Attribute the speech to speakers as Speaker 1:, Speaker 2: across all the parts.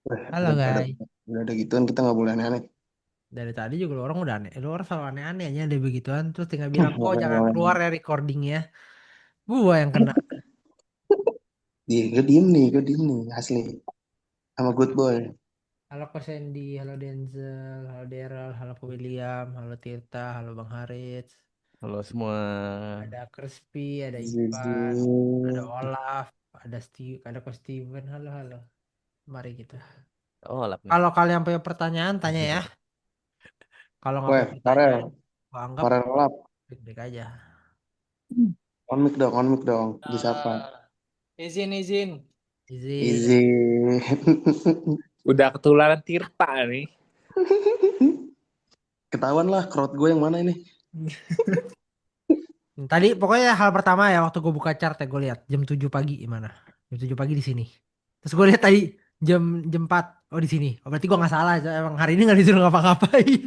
Speaker 1: Wah,
Speaker 2: Halo guys,
Speaker 1: udah ada gituan kita nggak boleh aneh-aneh.
Speaker 2: dari tadi juga lu orang udah aneh, lu orang selalu aneh-aneh aja ada begituan, terus tinggal bilang kok
Speaker 1: Ngapain
Speaker 2: jangan keluar
Speaker 1: ngomong?
Speaker 2: ya recordingnya, gua yang kena.
Speaker 1: Gue diem nih, asli. Sama good boy.
Speaker 2: Halo Ko Sandy, halo Denzel, halo Daryl, halo Ko William, halo Tirta, halo Bang Harits,
Speaker 3: Halo semua.
Speaker 2: ada Crispy, ada
Speaker 1: Zizi.
Speaker 2: Ipan, ada Olaf, ada Ko Steven, halo halo, mari kita.
Speaker 3: Oh, lap nih.
Speaker 2: Kalau kalian punya pertanyaan tanya ya, kalau nggak
Speaker 1: Weh,
Speaker 2: punya
Speaker 1: Farel.
Speaker 2: pertanyaan, gua anggap
Speaker 1: Farel lap.
Speaker 2: baik-baik aja.
Speaker 1: On mic dong. Disapa.
Speaker 4: Izin.
Speaker 2: Izin.
Speaker 1: Izin.
Speaker 4: Udah ketularan Tirta nih.
Speaker 1: Ketahuan lah, crowd gue yang mana ini?
Speaker 2: Tadi pokoknya hal pertama ya waktu gue buka chart ya gue lihat jam 7 pagi gimana. Jam 7 pagi di sini. Terus gue lihat tadi jam jam 4 oh di sini. Oh, berarti gue nggak salah. Emang hari ini nggak disuruh ngapa-ngapain.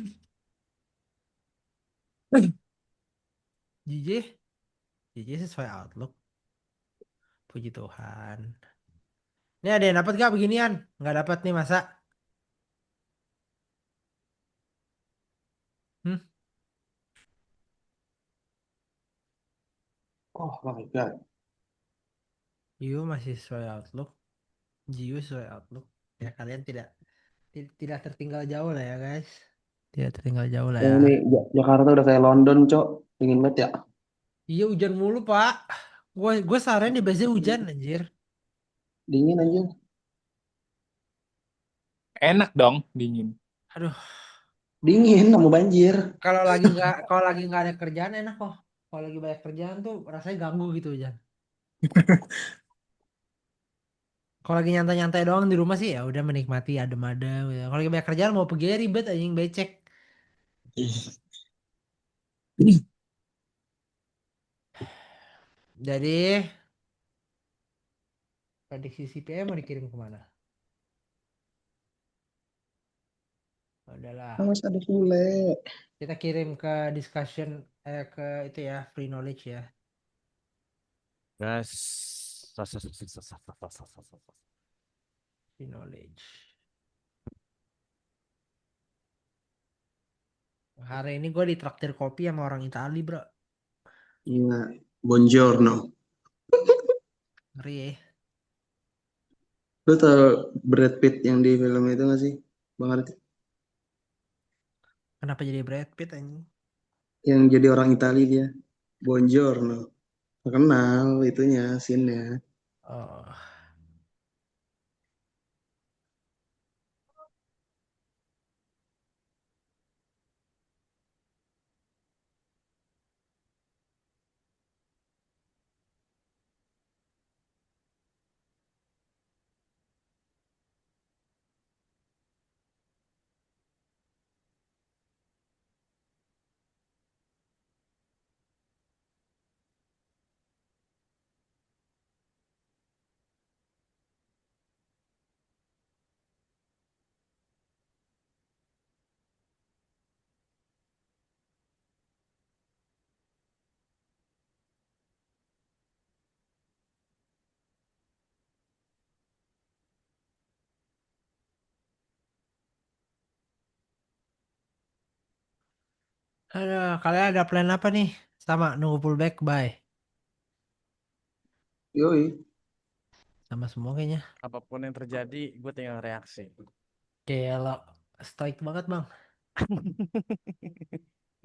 Speaker 2: JJ, JJ sesuai Outlook. Puji Tuhan. Ini ada yang dapat gak beginian? Nggak dapat nih masa? Hmm?
Speaker 1: Oh my God.
Speaker 2: Yu masih sesuai Outlook. Jiu sesuai Outlook. Ya kalian tidak tertinggal jauh lah ya guys. Tidak tertinggal jauh lah
Speaker 1: Yang
Speaker 2: ya.
Speaker 1: ini Jakarta udah kayak London, Cok. Dingin banget ya.
Speaker 2: Iya hujan mulu pak. Gue seharian di base hujan anjir.
Speaker 1: Dingin aja.
Speaker 4: Enak dong dingin.
Speaker 2: Aduh.
Speaker 1: Dingin, sama banjir.
Speaker 2: Kalau lagi nggak ada kerjaan enak kok. Kalau lagi banyak kerjaan tuh rasanya ganggu gitu Jan. Kalau lagi nyantai-nyantai doang di rumah sih ya udah menikmati adem-adem gitu. Kalau lagi banyak kerjaan mau pergi ribet anjing becek. Jadi prediksi CPM mau dikirim kemana? Udahlah,
Speaker 1: Awas ada Sule.
Speaker 2: kita kirim ke discussion ke itu ya free knowledge ya
Speaker 3: Gas.
Speaker 2: free knowledge. Hari ini gue ditraktir kopi sama orang Itali bro.
Speaker 1: Iya. Buongiorno.
Speaker 2: Ngeri ya.
Speaker 1: Lu tau Brad Pitt yang di film itu gak sih? Bang Arti?
Speaker 2: Kenapa jadi Brad Pitt anjing?
Speaker 1: Yang jadi orang Itali dia. Buongiorno. Terkenal itunya, scene-nya.
Speaker 2: Oh. Aduh, kalian ada plan apa nih? Sama nunggu pullback, bye.
Speaker 1: Yoi.
Speaker 2: Sama semua kayaknya.
Speaker 3: Apapun yang terjadi, gue tinggal reaksi.
Speaker 2: Kayak lo stoik banget bang.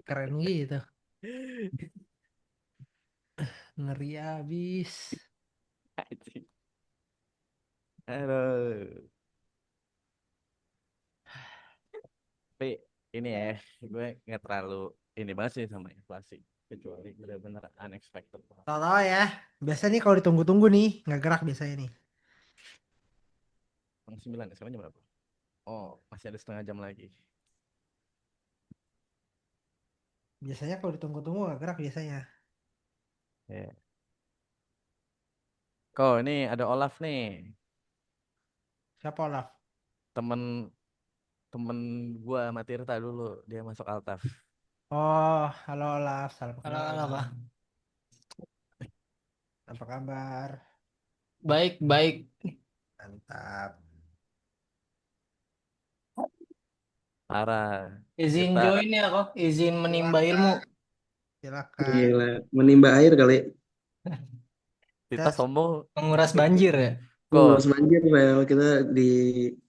Speaker 2: Keren gitu. Ngeri abis.
Speaker 3: Anjing. Aduh. Tapi ini ya, gue nggak terlalu ini banget sih sama inflasi. Kecuali benar-benar unexpected banget.
Speaker 2: Tahu-tahu ya. Biasanya nih kalau ditunggu-tunggu nih, nggak gerak biasanya nih.
Speaker 3: Jam 9 ya, sekarang jam berapa? Oh, masih ada setengah jam lagi.
Speaker 2: Biasanya kalau ditunggu-tunggu nggak gerak biasanya.
Speaker 3: Ya. Kok ini ada Olaf nih,
Speaker 2: Siapa Olaf?
Speaker 3: temen temen gua sama Tirta dulu, dia masuk Altaf.
Speaker 2: Oh, halo Olaf. Salam
Speaker 4: Halo,
Speaker 2: kenal.
Speaker 4: halo, Pak.
Speaker 2: Apa kabar?
Speaker 4: Baik.
Speaker 2: Mantap.
Speaker 3: Parah.
Speaker 4: Izin
Speaker 3: Tirta,
Speaker 4: join ya kok. Izin menimba ilmu.
Speaker 2: Silakan.
Speaker 1: Gila, menimba air kali.
Speaker 3: Tirta
Speaker 2: Kita
Speaker 3: sombong
Speaker 4: Menguras banjir ya.
Speaker 1: Ngurus
Speaker 3: kok.
Speaker 1: banjir, Rel. Kita di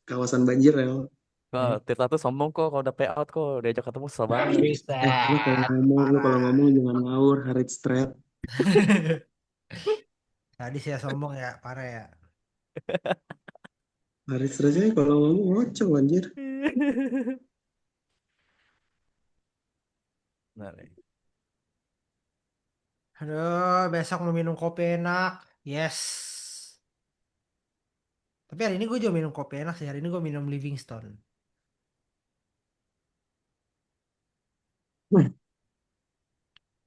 Speaker 1: kawasan banjir, Rel.
Speaker 3: Kok Tirta tuh sombong kok kalau udah payout kok diajak ketemu susah banget.
Speaker 4: Bisa.
Speaker 1: Lu kalau
Speaker 2: parah.
Speaker 1: ngomong jangan ngawur, Harit Strait.
Speaker 2: Tadi saya sombong ya, parah ya.
Speaker 1: Harit Strait aja kalau ngomong ngocok anjir.
Speaker 3: Nah, nih.
Speaker 2: Aduh, besok mau minum kopi enak. Yes. Tapi hari ini gue juga minum kopi enak sih. Hari ini gue minum Livingstone.
Speaker 1: Wah,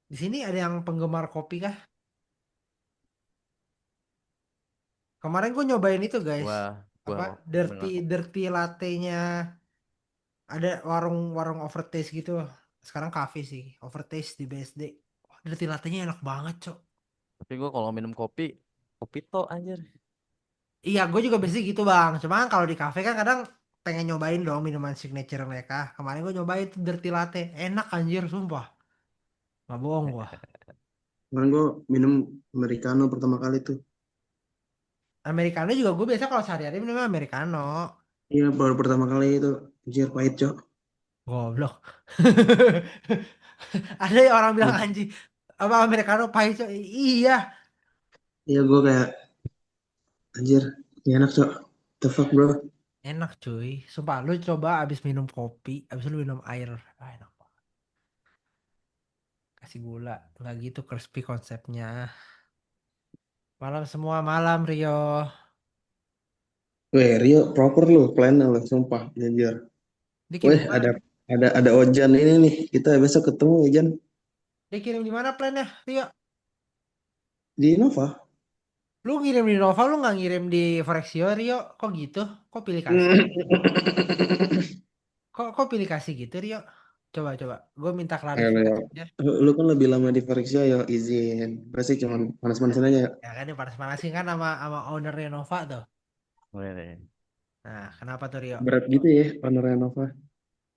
Speaker 2: Di sini ada yang penggemar kopi kah? Kemarin gue nyobain itu guys.
Speaker 3: Gua gua
Speaker 2: Apa? Dirty
Speaker 3: dengar kok.
Speaker 2: dirty latte-nya. Ada warung-warung overtaste gitu. Sekarang cafe sih. Overtaste di BSD. Wah, dirty latte-nya enak banget, Cok.
Speaker 3: Tapi gua kalau minum kopi, kopi tok anjir.
Speaker 2: Iya, gue juga biasanya gitu bang. Cuma kan kalau di cafe kan kadang pengen nyobain dong minuman signature mereka. Kemarin gue nyobain tuh dirty latte. Enak anjir, sumpah. Nggak bohong gua.
Speaker 1: kemarin gue minum Americano pertama kali tuh.
Speaker 2: Americano juga gue biasa kalau sehari-hari minum Americano.
Speaker 1: Iya, baru pertama kali itu. Anjir, pahit, Cok.
Speaker 2: Goblok. Ada yang orang bilang anjing apa Americano pahit Cok. Iya,
Speaker 1: Iya, gue kayak, anjir, gak enak, Cok. The fuck, bro.
Speaker 2: enak cuy. Sumpah lu coba abis minum kopi, abis lu minum air. Ah, enak banget. Kasih gula. Nggak gitu crispy konsepnya. Malam semua malam Rio.
Speaker 1: Weh, Rio, proper lu, plan lu, sumpah, anjir.
Speaker 2: Dikirim
Speaker 1: Weh,
Speaker 2: di mana?
Speaker 1: ada Ojan ini nih. Kita besok ketemu Ojan
Speaker 2: Dikirim di mana plannya Rio?
Speaker 1: di Nova.
Speaker 2: Lu ngirim di Nova, lu nggak ngirim di Forexio Rio? Kok gitu? Kok pilih kasih? Kok pilih kasih gitu Rio? Coba coba. Gue minta
Speaker 1: Leo,
Speaker 2: klarifikasi aja.
Speaker 1: lu kan lebih lama di Periksa ya izin. Pasti cuman
Speaker 2: Ya,
Speaker 1: panas-panasin aja ya.
Speaker 2: ya kan ini panas-panasin kan sama ownernya Nova tuh.
Speaker 3: Weh,
Speaker 2: Nah, kenapa tuh Rio?
Speaker 1: Berat gitu ya Panorama Nova.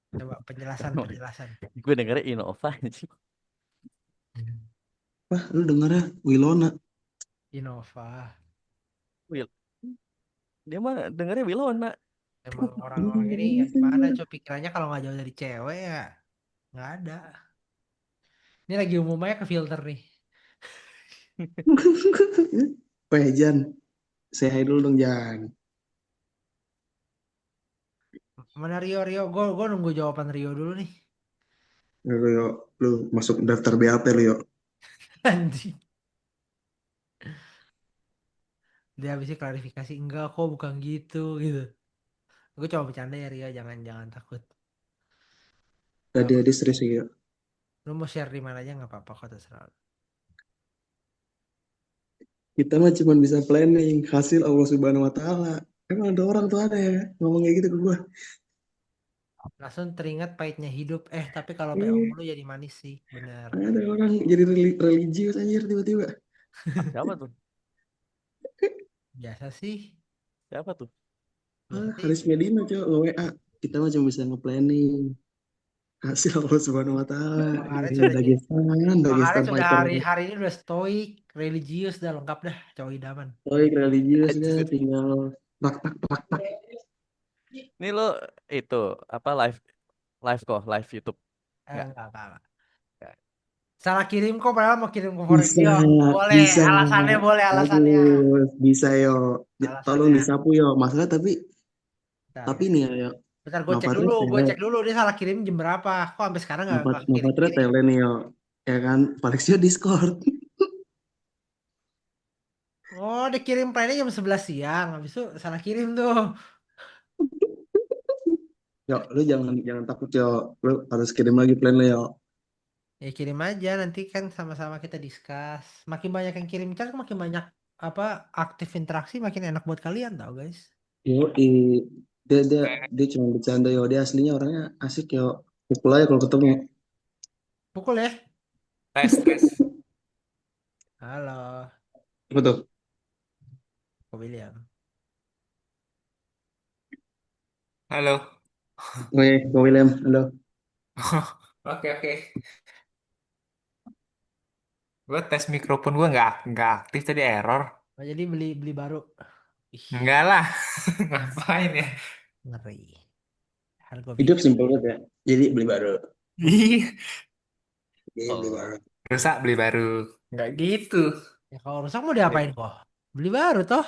Speaker 2: Coba penjelasan penjelasan.
Speaker 3: gue dengernya Innova anjing.
Speaker 1: Wah, lu dengernya Wilona.
Speaker 2: Innova.
Speaker 3: Will, dia mah dengernya Wilona.
Speaker 2: Emang orang-orang ini ya gimana coba pikirannya kalau nggak jauh dari cewek ya nggak ada. Ini lagi umumnya ke filter nih.
Speaker 1: Weh, Jan, say hi dulu dong, Jan.
Speaker 2: Mana Rio Rio? Gue nunggu jawaban Rio dulu nih.
Speaker 1: Lu, yuk, lu masuk daftar BAP lu, yuk.
Speaker 2: Anjing. Dia habisnya klarifikasi enggak kok bukan gitu gitu. Gue coba bercanda ya Rio jangan jangan takut. Gak
Speaker 1: Tadi
Speaker 2: apa.
Speaker 1: ada serius ya.
Speaker 2: Lu mau share di mana aja nggak apa-apa kok terserah.
Speaker 1: Kita mah cuma bisa planning hasil Allah Subhanahu wa taala. Emang ada orang tuh ada ya ngomong kayak gitu ke gua.
Speaker 2: Langsung teringat pahitnya hidup. Tapi kalau PO
Speaker 1: Eh,
Speaker 2: mulu jadi manis sih, bener.
Speaker 1: ada orang jadi religius anjir tiba-tiba.
Speaker 3: Siapa tuh?
Speaker 2: Biasa sih,
Speaker 3: Siapa tuh?
Speaker 2: biasa sih.
Speaker 1: Haris Medina coba nge-WA. Kita mah cuma bisa nge-planning hasil Allah Subhanahu wa taala.
Speaker 2: Bang Haris
Speaker 1: Ini
Speaker 2: sudah jadi. Bang
Speaker 1: Dagestan
Speaker 2: Haris sudah
Speaker 1: fighter.
Speaker 2: hari ini udah stoik, religius, dah lengkap dah, cowok idaman.
Speaker 1: Baik religius deh
Speaker 3: Anjir.
Speaker 1: tinggal tak tak tak tak.
Speaker 3: Ini lo itu apa live live kok live YouTube nggak?
Speaker 2: Enggak. Salah kirim kok, padahal mau kirim ke
Speaker 1: Bisa,
Speaker 2: Forex. Boleh,
Speaker 1: bisa.
Speaker 2: alasannya boleh, alasannya.
Speaker 1: Bagus, bisa yo. Tolong
Speaker 2: Alasannya.
Speaker 1: disapu yo. Masalah tapi
Speaker 2: Bentar,
Speaker 1: nih ya,
Speaker 2: bentar
Speaker 1: Novatra
Speaker 2: gue
Speaker 1: tele,
Speaker 2: cek dulu dia salah kirim jam berapa. Kok sampai sekarang nggak
Speaker 1: Novatra
Speaker 2: kirim-kirim.
Speaker 1: tele nih yo. Ya kan, Palexio Discord.
Speaker 2: Oh, dia kirim plannya jam 11 siang. Habis itu salah kirim tuh.
Speaker 1: Yo, lu jangan takut yo. Lu harus kirim lagi plan lu yo.
Speaker 2: Ya kirim aja nanti kan sama-sama kita discuss. Makin banyak yang kirim chat makin banyak apa aktif interaksi makin enak buat kalian tau guys.
Speaker 1: Yo, dia dia dia cuma bercanda yo. Dia aslinya orangnya asik yo. Pukul aja kalau ketemu.
Speaker 2: Pukul ya.
Speaker 4: Tes.
Speaker 2: Halo,
Speaker 1: Apa tuh?
Speaker 2: Ko William.
Speaker 4: Halo.
Speaker 1: Gue William, halo.
Speaker 4: Oke, oke. Gue tes mikrofon gue nggak aktif tadi error.
Speaker 2: Oh, jadi beli beli baru. Ih,
Speaker 4: Enggak lah. Ngapain ya?
Speaker 2: ngeri. Harga
Speaker 1: Hidup
Speaker 2: pikir.
Speaker 1: simpel banget ya. Jadi beli baru.
Speaker 4: Ih,
Speaker 1: Jadi beli
Speaker 3: Oh,
Speaker 1: baru.
Speaker 4: rusak beli baru. Nggak gitu.
Speaker 2: Ya kalau rusak mau diapain kok? Beli baru toh.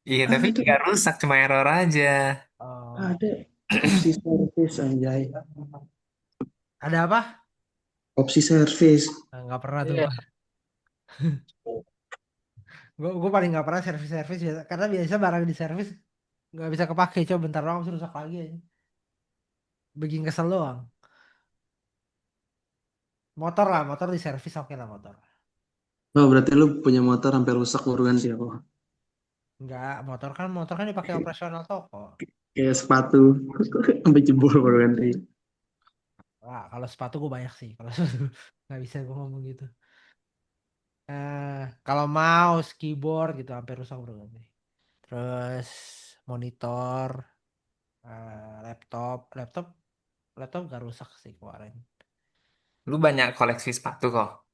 Speaker 4: Iya, tapi
Speaker 1: Ada,
Speaker 4: nggak rusak, cuma error aja.
Speaker 2: Oh,
Speaker 1: ada opsi servis anjay.
Speaker 2: ada apa?
Speaker 1: Opsi servis.
Speaker 2: Nggak pernah tuh.
Speaker 4: Iya.
Speaker 2: Gue paling nggak pernah servis-servis karena biasa barang di servis nggak bisa kepake. Coba bentar doang terus rusak lagi aja. Bikin kesel doang. Motor lah, motor di servis oke lah motor.
Speaker 1: Oh, berarti lu punya motor sampai rusak baru ganti apa?
Speaker 2: Enggak, motor kan dipakai operasional toko.
Speaker 1: Kayak sepatu sampai jebol baru ganti.
Speaker 2: Wah, kalau sepatu gue banyak sih. Kalau sepatu nggak bisa gue ngomong gitu. Kalau mouse, keyboard gitu hampir rusak bro. Terus monitor, laptop, laptop gak rusak sih kemarin.
Speaker 4: Lu banyak koleksi sepatu kok.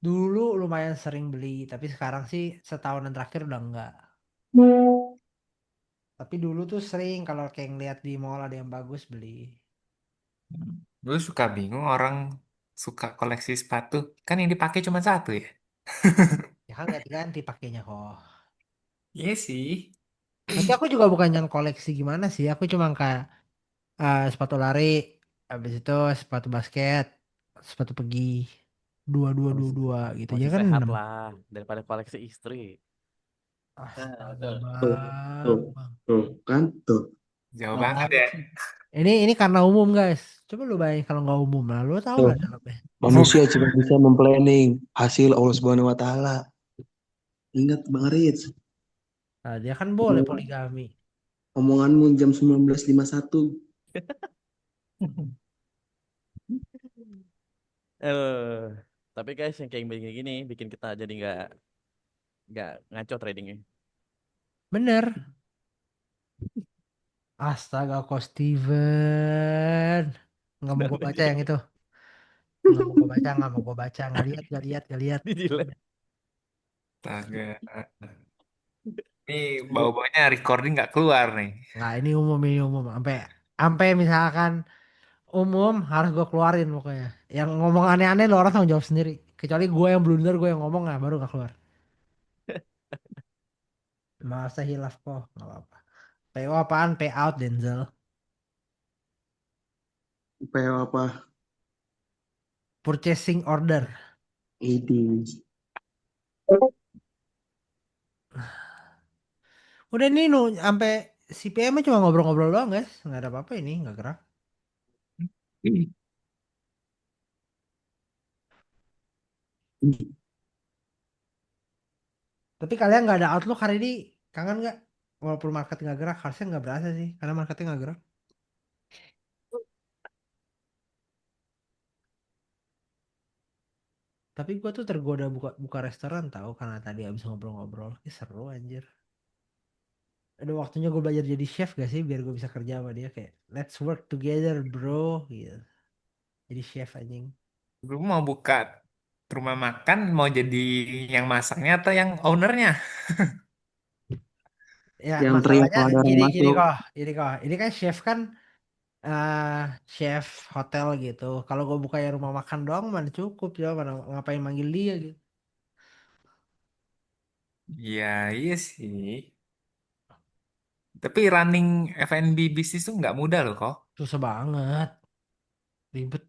Speaker 2: Dulu lumayan sering beli, tapi sekarang sih setahunan terakhir udah enggak. Tapi dulu tuh sering kalau kayak ngeliat di mall ada yang bagus beli.
Speaker 4: Gue suka bingung orang suka koleksi sepatu. Kan yang dipakai cuma satu ya?
Speaker 2: Ya kan ganti-ganti pakainya kok.
Speaker 4: Iya sih.
Speaker 2: Tapi aku juga bukan yang koleksi gimana sih. Aku cuma kayak sepatu lari, habis itu sepatu basket, sepatu pergi, dua dua dua
Speaker 3: masih,
Speaker 2: dua gitu. Ya
Speaker 3: masih
Speaker 2: kan
Speaker 3: sehat
Speaker 2: 6.
Speaker 3: lah daripada koleksi istri. Nah,
Speaker 2: Astaga
Speaker 3: betul.
Speaker 1: Tuh,
Speaker 2: bang,
Speaker 1: tuh,
Speaker 2: bang.
Speaker 1: tuh, kan tuh.
Speaker 4: Jauh
Speaker 2: Nggak
Speaker 4: banget
Speaker 2: banget
Speaker 4: ya.
Speaker 2: sih. Ini karena umum guys. Coba lu bayangin kalau nggak umum lah, lu tau
Speaker 1: Tuh,
Speaker 2: lah dalamnya.
Speaker 1: manusia cuma bisa memplanning hasil Allah Subhanahu wa taala. Ingat Bang Rits,
Speaker 2: Nah, dia kan boleh poligami.
Speaker 1: omonganmu jam 19.51.
Speaker 3: Eh, tapi guys yang kayak begini bikin kita jadi nggak ngaco tradingnya.
Speaker 2: Bener. Astaga kok Steven. Nggak mau gue baca yang itu. Nggak mau gue baca, nggak mau gue baca. Nggak lihat, nggak lihat, nggak lihat.
Speaker 3: Dijilat.
Speaker 4: Astaga. Ini bau-baunya recording nggak keluar nih.
Speaker 2: Nggak, ini umum, ini umum. Sampai sampai misalkan umum harus gue keluarin pokoknya. Yang ngomong aneh-aneh lo orang tanggung jawab sendiri. Kecuali gue yang blunder, gue yang ngomong, nah baru gak keluar. Masa hilaf kok, nggak apa-apa. PO apaan? Pay out Denzel.
Speaker 1: PO apa?
Speaker 2: Purchasing order.
Speaker 1: Ini.
Speaker 2: Udah nih nu sampai si PM cuma ngobrol-ngobrol doang guys. Nggak ada apa-apa ini, nggak gerak. Tapi kalian nggak ada outlook hari ini, kangen nggak? Walaupun market nggak gerak, harusnya nggak berasa sih, karena marketnya nggak gerak. Tapi gua tuh tergoda buka buka restoran tahu karena tadi abis ngobrol-ngobrol. Seru anjir. Ada waktunya gue belajar jadi chef gak sih biar gue bisa kerja sama dia kayak let's work together bro gitu. Jadi chef anjing.
Speaker 4: Gue mau buka rumah makan, mau jadi yang masaknya atau yang ownernya?
Speaker 2: Ya
Speaker 1: Yang teriak
Speaker 2: masalahnya
Speaker 1: kalau ada orang
Speaker 2: gini
Speaker 1: masuk.
Speaker 2: kok, ini kan chef kan eh chef hotel gitu. Kalau gue buka ya rumah makan doang mana cukup ya mana ngapain manggil dia gitu.
Speaker 4: Iya, iya sih. Tapi running F&B bisnis tuh nggak mudah loh kok.
Speaker 2: Susah banget, ribet.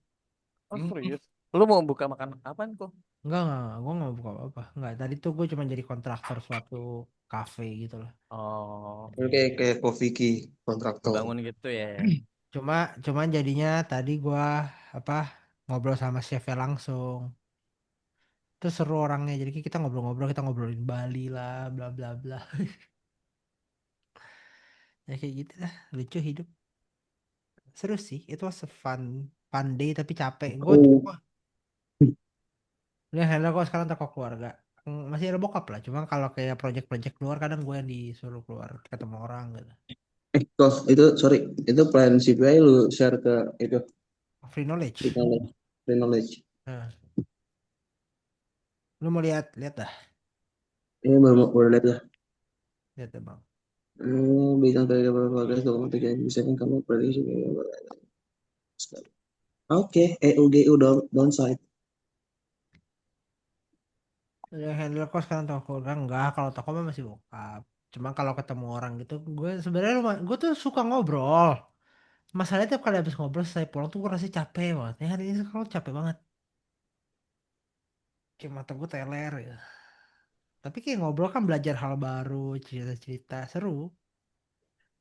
Speaker 3: Oh
Speaker 4: Hmm.
Speaker 3: serius? Lu mau buka makan apaan kok?
Speaker 2: Enggak, gue nggak mau buka apa-apa. Enggak, tadi tuh gue cuma jadi kontraktor suatu cafe gitu lah.
Speaker 3: Oh,
Speaker 1: Oke, kayak Vicky kontraktor.
Speaker 3: dibangun gitu ya.
Speaker 2: Cuma cuma jadinya tadi gua apa ngobrol sama chefnya langsung. Terus seru orangnya. Jadi kita ngobrol-ngobrol, kita ngobrolin Bali lah, bla bla bla. Ya kayak gitu lah, lucu hidup. Seru sih. Itu was a fun day tapi capek. Gue
Speaker 1: Oh,
Speaker 2: udah handle kok sekarang toko keluarga. Masih ada bokap lah. Cuma kalau kayak project-project keluar kadang gue yang disuruh keluar ketemu orang gitu.
Speaker 1: Kok itu sorry, itu plan CPI lu share ke itu
Speaker 2: Free knowledge.
Speaker 1: free knowledge, free knowledge.
Speaker 2: Nah, lu mau lihat lihat dah,
Speaker 1: Ini baru lihat lah.
Speaker 2: lihat deh bang.
Speaker 1: Bintang dari beberapa podcast dokumen yang bisa kan kamu prediksi. Oke, EUGU downside.
Speaker 2: Yang handle kok sekarang toko orang enggak, kalau toko mah masih buka. Cuma kalau ketemu orang gitu, gue sebenarnya gue tuh suka ngobrol. Masalahnya tiap kali habis ngobrol saya pulang tuh gue rasanya capek banget. Ya hari ini kalau capek banget, kayak mata gue teler ya. Tapi kayak ngobrol kan belajar hal baru, cerita-cerita seru,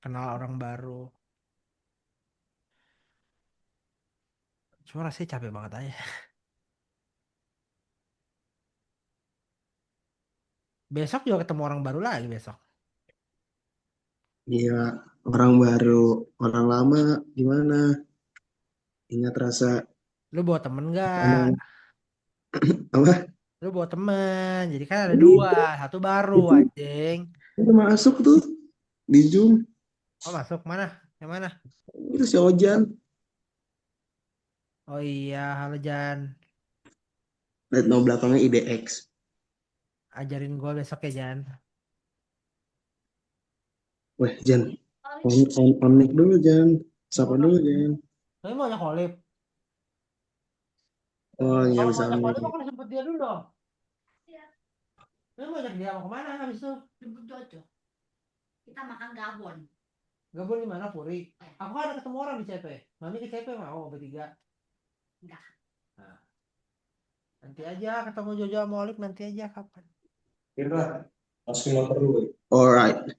Speaker 2: kenal orang baru. Cuma rasanya capek banget aja. Besok juga ketemu orang baru lagi besok.
Speaker 1: Iya, orang baru, orang lama gimana? Ingat rasa
Speaker 2: Lu bawa temen gak?
Speaker 1: emang apa?
Speaker 2: Lu bawa temen, jadi kan ada dua,
Speaker 1: Itu
Speaker 2: satu baru
Speaker 1: itu
Speaker 2: anjing.
Speaker 1: itu masuk tuh di Zoom.
Speaker 2: Oh masuk mana? Yang mana?
Speaker 1: Itu si Ojan.
Speaker 2: Oh iya, halo Jan.
Speaker 1: Lihat no belakangnya IDX.
Speaker 2: Ajarin gue besok ya Jan.
Speaker 1: Weh, Jan, on mic dulu, Jan. Sapa dulu, Jan.
Speaker 2: Tapi mau ajak Olip.
Speaker 1: Oh, iya
Speaker 2: Kalau mau
Speaker 1: bisa on
Speaker 2: ajak
Speaker 1: mic.
Speaker 2: Olip aku harus jemput dia dulu dong. Tapi mau ajak dia mau kemana habis itu?
Speaker 5: Jemput Jojo. Kita makan Gabon.
Speaker 2: Gak boleh di mana Puri. Aku kan ada ketemu orang di CP. Mami ke CP mau bertiga.
Speaker 5: Enggak.
Speaker 2: Nah, nanti aja ketemu Jojo sama Olip nanti aja kapan.
Speaker 1: Kira, masukin motor dulu. Alright.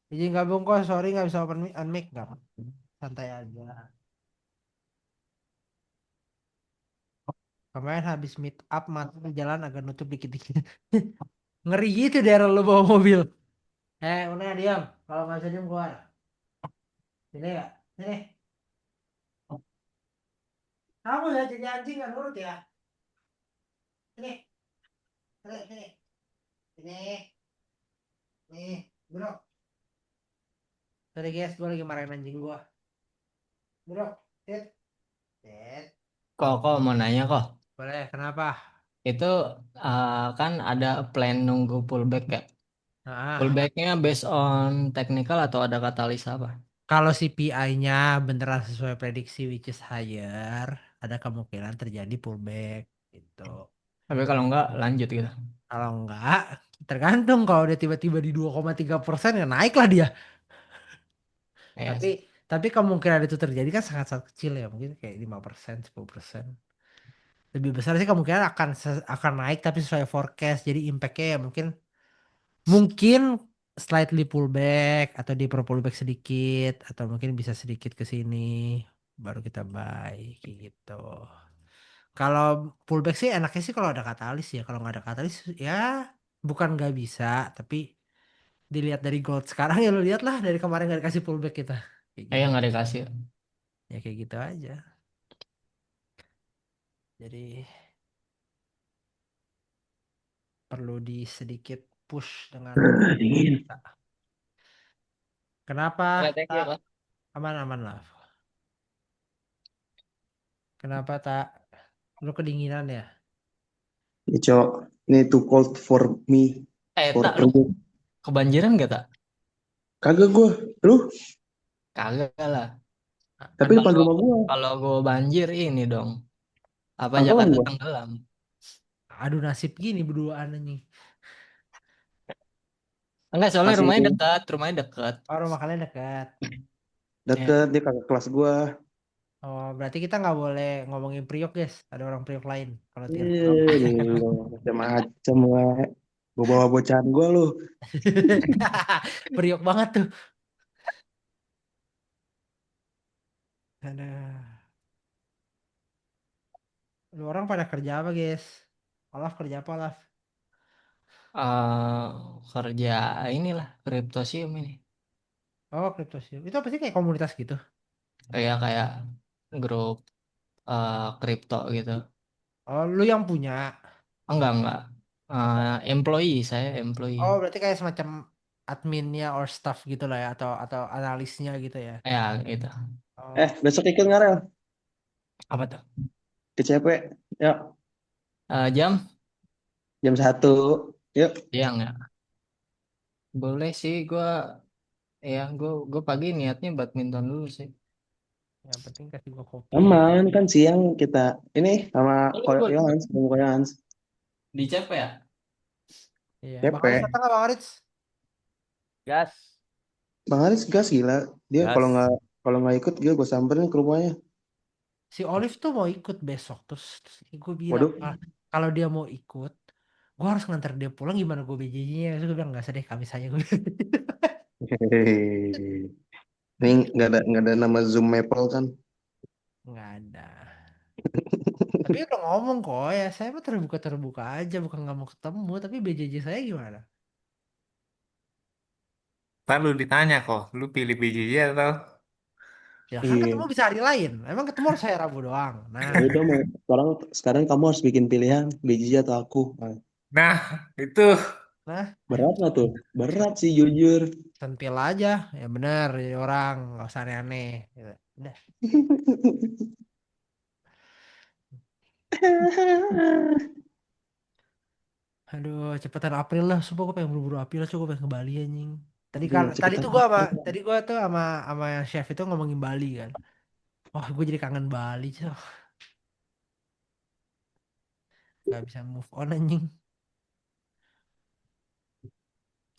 Speaker 2: Izin gabung kok, sorry nggak bisa open mic, unmic nggak. Santai aja. Kemarin habis meet up mati di jalan agak nutup dikit-dikit. Ngeri gitu daerah lo bawa mobil. Una diam. Kalau nggak bisa diam keluar. Sini ya. Sini. Kamu ya jadi anjing nggak nurut ya. Sini. Sini. Sini. Sini. Nih. Bro. Sorry guys, gue lagi marahin anjing gue. Bro. Sit. Sit.
Speaker 6: Kok mau nanya kok.
Speaker 2: Boleh. Kenapa?
Speaker 6: Itu kan ada plan nunggu pullback ya.
Speaker 2: Nah,
Speaker 6: Pullbacknya based on technical atau ada katalis apa?
Speaker 2: kalau CPI-nya beneran sesuai prediksi which is higher, ada kemungkinan terjadi pullback gitu.
Speaker 6: Tapi kalau enggak lanjut gitu.
Speaker 2: Kalau enggak, tergantung kalau dia tiba-tiba di 2,3% ya naik lah dia.
Speaker 6: Ya,
Speaker 2: Tapi kemungkinan itu terjadi kan sangat-sangat kecil ya, mungkin kayak 5%, 10%. Lebih besar sih kemungkinan akan naik tapi sesuai forecast. Jadi impact-nya ya mungkin slightly pullback atau di pullback sedikit atau mungkin bisa sedikit ke sini baru kita buy kayak gitu. Kalau pullback sih enaknya sih kalau ada katalis ya. Kalau nggak ada katalis ya bukan nggak bisa, tapi dilihat dari gold sekarang ya lo lihat lah dari kemarin nggak dikasih pullback kita. Kayak gitu.
Speaker 6: nggak dikasih.
Speaker 2: Ya kayak gitu aja. Jadi perlu di sedikit push dengan
Speaker 1: Dingin.
Speaker 2: kenapa?
Speaker 6: Oke, thank you,
Speaker 2: Tak
Speaker 6: Pak.
Speaker 2: aman-aman lah. Kenapa tak? Lu kedinginan ya?
Speaker 1: Ini cok, ini too cold for me. For
Speaker 6: Tak, lu
Speaker 1: you.
Speaker 6: kebanjiran gak tak?
Speaker 1: Kagak gue. Lu?
Speaker 6: Kagak lah.
Speaker 1: Tapi
Speaker 6: Kan
Speaker 1: depan
Speaker 6: kalau
Speaker 1: rumah gue.
Speaker 6: kalau gue banjir ini dong. Apa
Speaker 1: Apaan
Speaker 6: Jakarta
Speaker 1: gue?
Speaker 6: tenggelam?
Speaker 2: Aduh nasib gini berduaan anjing.
Speaker 6: Enggak, soalnya
Speaker 1: Masih
Speaker 6: rumahnya dekat.
Speaker 2: Oh rumah kalian dekat.
Speaker 6: Ya.
Speaker 1: deket, dia kakak kelas gue.
Speaker 2: Oh berarti kita nggak boleh ngomongin Priok guys. Ada orang Priok lain. Kalau Tirta.
Speaker 1: Lu macam-macam lah. Gue bawa bocahan gue lu.
Speaker 2: Priok banget tuh. Aduh. Lu orang pada kerja apa guys? Olaf kerja apa Olaf?
Speaker 6: eh Kerja inilah kriptosium ini.
Speaker 2: Oh crypto sih. Itu apa sih kayak komunitas gitu?
Speaker 6: Kayak grup kripto gitu.
Speaker 2: Oh lu yang punya.
Speaker 6: Enggak. Employee, saya employee.
Speaker 2: Oh berarti kayak semacam adminnya or staff gitu lah ya, atau analisnya gitu ya.
Speaker 6: Ya gitu.
Speaker 2: Oh,
Speaker 1: Besok ikut nggak Rel?
Speaker 6: Apa tuh?
Speaker 1: Ke CP. Yuk,
Speaker 6: Jam
Speaker 1: jam 1. Yuk.
Speaker 6: siang ya. Boleh sih, gue pagi niatnya badminton dulu sih.
Speaker 2: yang penting kasih gua kopi.
Speaker 1: Aman kan siang kita ini sama
Speaker 6: Oh, lu
Speaker 1: Yohans, ketemu Yohans.
Speaker 6: di CP ya?
Speaker 2: Iya, Bang Aris
Speaker 1: CP.
Speaker 2: datang nggak Bang Aris?
Speaker 3: Gas.
Speaker 1: Bang Aris gas gila. Dia
Speaker 3: Gas.
Speaker 1: kalau nggak ikut gue samperin ke rumahnya.
Speaker 2: Si Olive tuh mau ikut besok, terus gue bilang
Speaker 1: Waduh.
Speaker 2: kalau dia mau ikut, gue harus nganter dia pulang, gimana gue BJJ-nya? Terus gue bilang nggak usah deh, Kamis aja gue.
Speaker 1: Hehehe. Ini nggak ada nama Zoom Maple kan?
Speaker 2: Nggak ada. Tapi udah ngomong kok ya, saya mah terbuka aja, bukan nggak mau ketemu, tapi BJJ saya gimana?
Speaker 4: Ntar lu ditanya kok, lu pilih BJJ atau?
Speaker 2: Ya kan
Speaker 1: Iya.
Speaker 2: ketemu bisa hari lain. Emang ketemu harus saya Rabu doang. Nah,
Speaker 1: Ya udah mau sekarang kamu harus bikin pilihan BJJ atau aku. Nah,
Speaker 4: Nah, itu.
Speaker 2: nah,
Speaker 1: berat nggak tuh? Berat sih jujur.
Speaker 2: centil aja, ya bener, jadi orang nggak usah aneh-aneh. Gitu. Udah. Aduh, cepetan April lah. Sumpah gue pengen buru-buru April, coba pengen ke Bali anjing.
Speaker 1: Iya, cepetan.
Speaker 2: Tadi gua tuh sama chef itu ngomongin Bali kan. Oh, gue jadi kangen Bali, coy. Gak bisa move on anjing.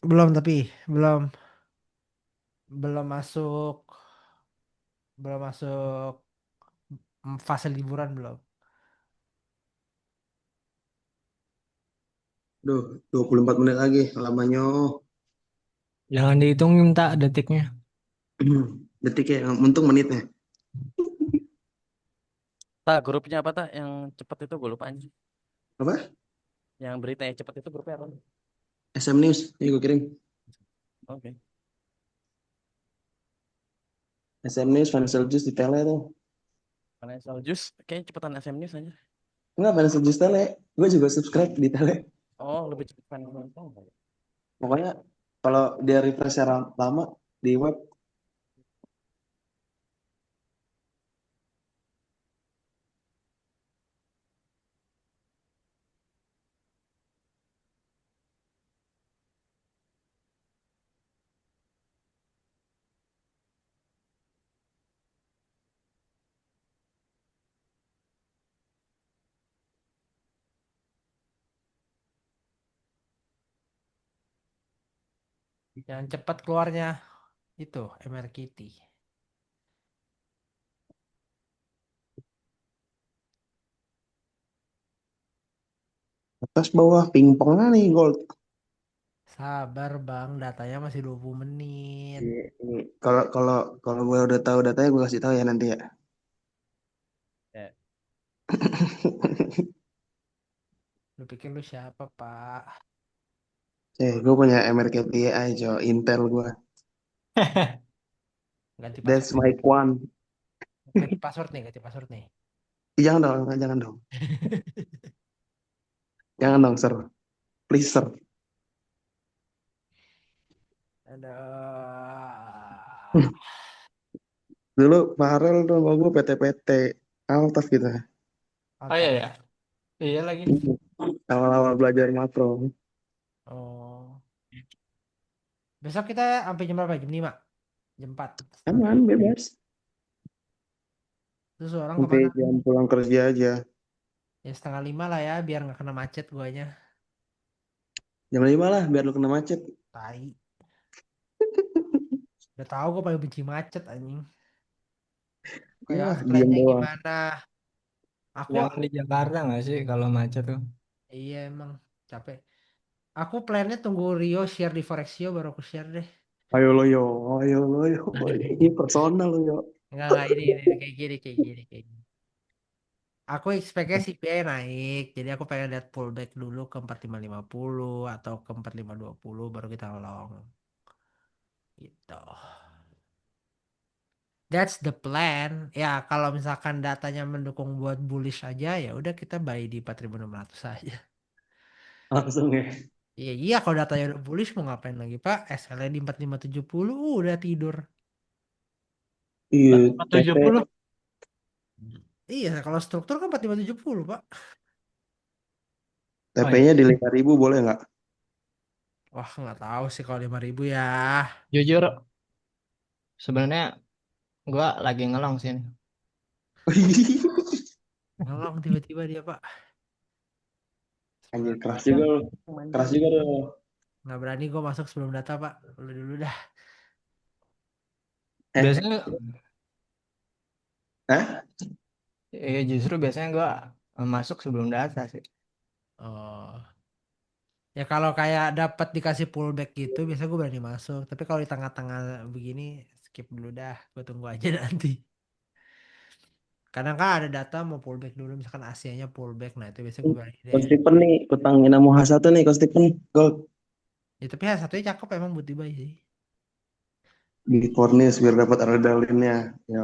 Speaker 2: Belum tapi, belum belum masuk belum masuk fase liburan belum.
Speaker 1: Duh, 24 menit lagi lamanya.
Speaker 6: Jangan dihitungin tak detiknya.
Speaker 1: Detik ya, untung menitnya.
Speaker 3: Tak, grupnya apa tak? Yang cepet itu gue lupa anjing.
Speaker 1: Apa?
Speaker 3: Yang berita yang cepet itu grupnya apa?
Speaker 1: SM News, ini gue kirim.
Speaker 3: Oke.
Speaker 1: SM News, Financial Juice di tele tuh.
Speaker 3: Financial Juice, kayaknya cepetan SM News aja.
Speaker 1: Enggak, Financial Juice tele. Gue juga subscribe di tele.
Speaker 3: Oh, lebih cepet Financial Juice.
Speaker 1: Pokoknya kalau dia refresh secara lama di web,
Speaker 2: Yang cepat keluarnya itu MR Kitty.
Speaker 1: atas bawah pingpong nih gold.
Speaker 2: Sabar bang, datanya masih 20 menit.
Speaker 1: Ini, Kalau kalau kalau gue udah tahu datanya gue kasih tahu ya nanti ya.
Speaker 3: Ya.
Speaker 2: Lu pikir lu siapa pak?
Speaker 1: Gue punya MRKTI aja, Intel gue.
Speaker 2: Ganti
Speaker 1: That's
Speaker 2: password.
Speaker 1: my one.
Speaker 2: Ganti password nih.
Speaker 1: Jangan dong, jangan dong. Jangan dong, sir. Please, sir.
Speaker 2: Ada.
Speaker 1: Dulu Farel tuh sama gue PT-PT. Altaf gitu.
Speaker 6: Oh iya ya. Iya lagi.
Speaker 1: Awal-awal belajar makro.
Speaker 2: Oh. Besok kita sampai jam berapa? Jam 5? Jam 4.
Speaker 1: Aman, bebas.
Speaker 2: Terus orang
Speaker 1: Sampai
Speaker 2: kemana?
Speaker 1: jam pulang kerja aja.
Speaker 2: Ya 4:30 lah ya, biar nggak kena macet guanya.
Speaker 1: Jam 5 lah, biar lu kena macet.
Speaker 2: Tai. Udah tahu gue paling benci macet anjing. Kayak
Speaker 1: Iyalah,
Speaker 2: harus
Speaker 1: diem
Speaker 2: plannya
Speaker 1: doang.
Speaker 2: gimana? Aku
Speaker 6: Jangan di Jakarta nggak sih kalau macet tuh?
Speaker 2: iya emang capek. Aku plannya tunggu Rio share di Forexio baru aku share deh.
Speaker 1: Ayo lo yo, ayo lo yo. Ini personal lo yo.
Speaker 2: Enggak ini kayak gini kayak gini. Aku expect-nya CPI naik, jadi aku pengen lihat pullback dulu ke 4550 atau ke 4520 baru kita long. Gitu. That's the plan. Ya, kalau misalkan datanya mendukung buat bullish aja ya udah kita buy di 4600 aja.
Speaker 1: Langsung ya.
Speaker 2: Iya iya kalau datanya udah bullish mau ngapain lagi Pak? SLN di 4570 udah tidur.
Speaker 1: Iya, TP
Speaker 6: 70.
Speaker 2: Iya kalau struktur kan 4570 Pak.
Speaker 6: Oh iya.
Speaker 1: TP-nya di 5.000 boleh nggak?
Speaker 2: Wah nggak tahu sih kalau 5.000 ya.
Speaker 6: Jujur sebenarnya gua lagi ngelong sih.
Speaker 2: Ngelong tiba-tiba dia Pak.
Speaker 1: Anjir
Speaker 2: Semangat
Speaker 1: keras
Speaker 2: banget.
Speaker 1: juga lu. Keras juga lu.
Speaker 2: Nggak berani gue masuk sebelum data Pak. Lu dulu dah.
Speaker 1: Eh,
Speaker 6: Biasanya
Speaker 1: Hah?
Speaker 6: justru biasanya gua masuk sebelum data sih.
Speaker 2: Oh. Ya kalau kayak dapat dikasih pullback gitu biasanya gue berani masuk. Tapi kalau di tengah-tengah begini skip dulu dah. Gue tunggu aja nanti. Kadang kan ada data mau pullback dulu misalkan Asia-nya pullback. Nah itu biasanya gue berani
Speaker 1: Coach
Speaker 2: deh.
Speaker 1: Stephen nih, utangin sama H1 nih, Coach Stephen. Gold.
Speaker 2: Ya tapi ya satunya cakep emang buat dibuy sih.
Speaker 1: Di Cornish biar dapat adrenalinnya. Ya,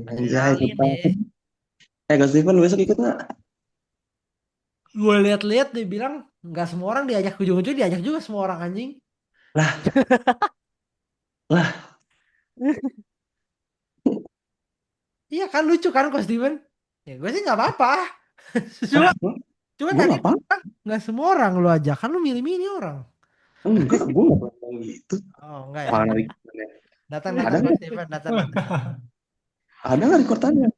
Speaker 1: anjay,
Speaker 2: Adrenalin
Speaker 1: utang.
Speaker 2: ya.
Speaker 1: Coach Stephen besok ikut nggak?
Speaker 2: Gue lihat-lihat dia bilang nggak semua orang diajak ujung-ujung diajak juga semua orang anjing.
Speaker 1: Lah, lah.
Speaker 2: Iya kan lucu kan Coach Steven? Ya gue sih nggak apa-apa. Cuma
Speaker 1: Lah,
Speaker 2: cuma
Speaker 1: gue
Speaker 2: tadi
Speaker 1: nggak
Speaker 2: dia
Speaker 1: apa.
Speaker 2: bilang nggak semua orang lu ajak kan lu milih-milih orang.
Speaker 1: Enggak, gue nggak pernah gitu.
Speaker 2: Oh enggak ya.
Speaker 1: Mana
Speaker 2: Datang
Speaker 1: ada
Speaker 2: datang
Speaker 1: nggak?
Speaker 2: Coach Steven datang datang.
Speaker 1: Ada nggak rekordannya?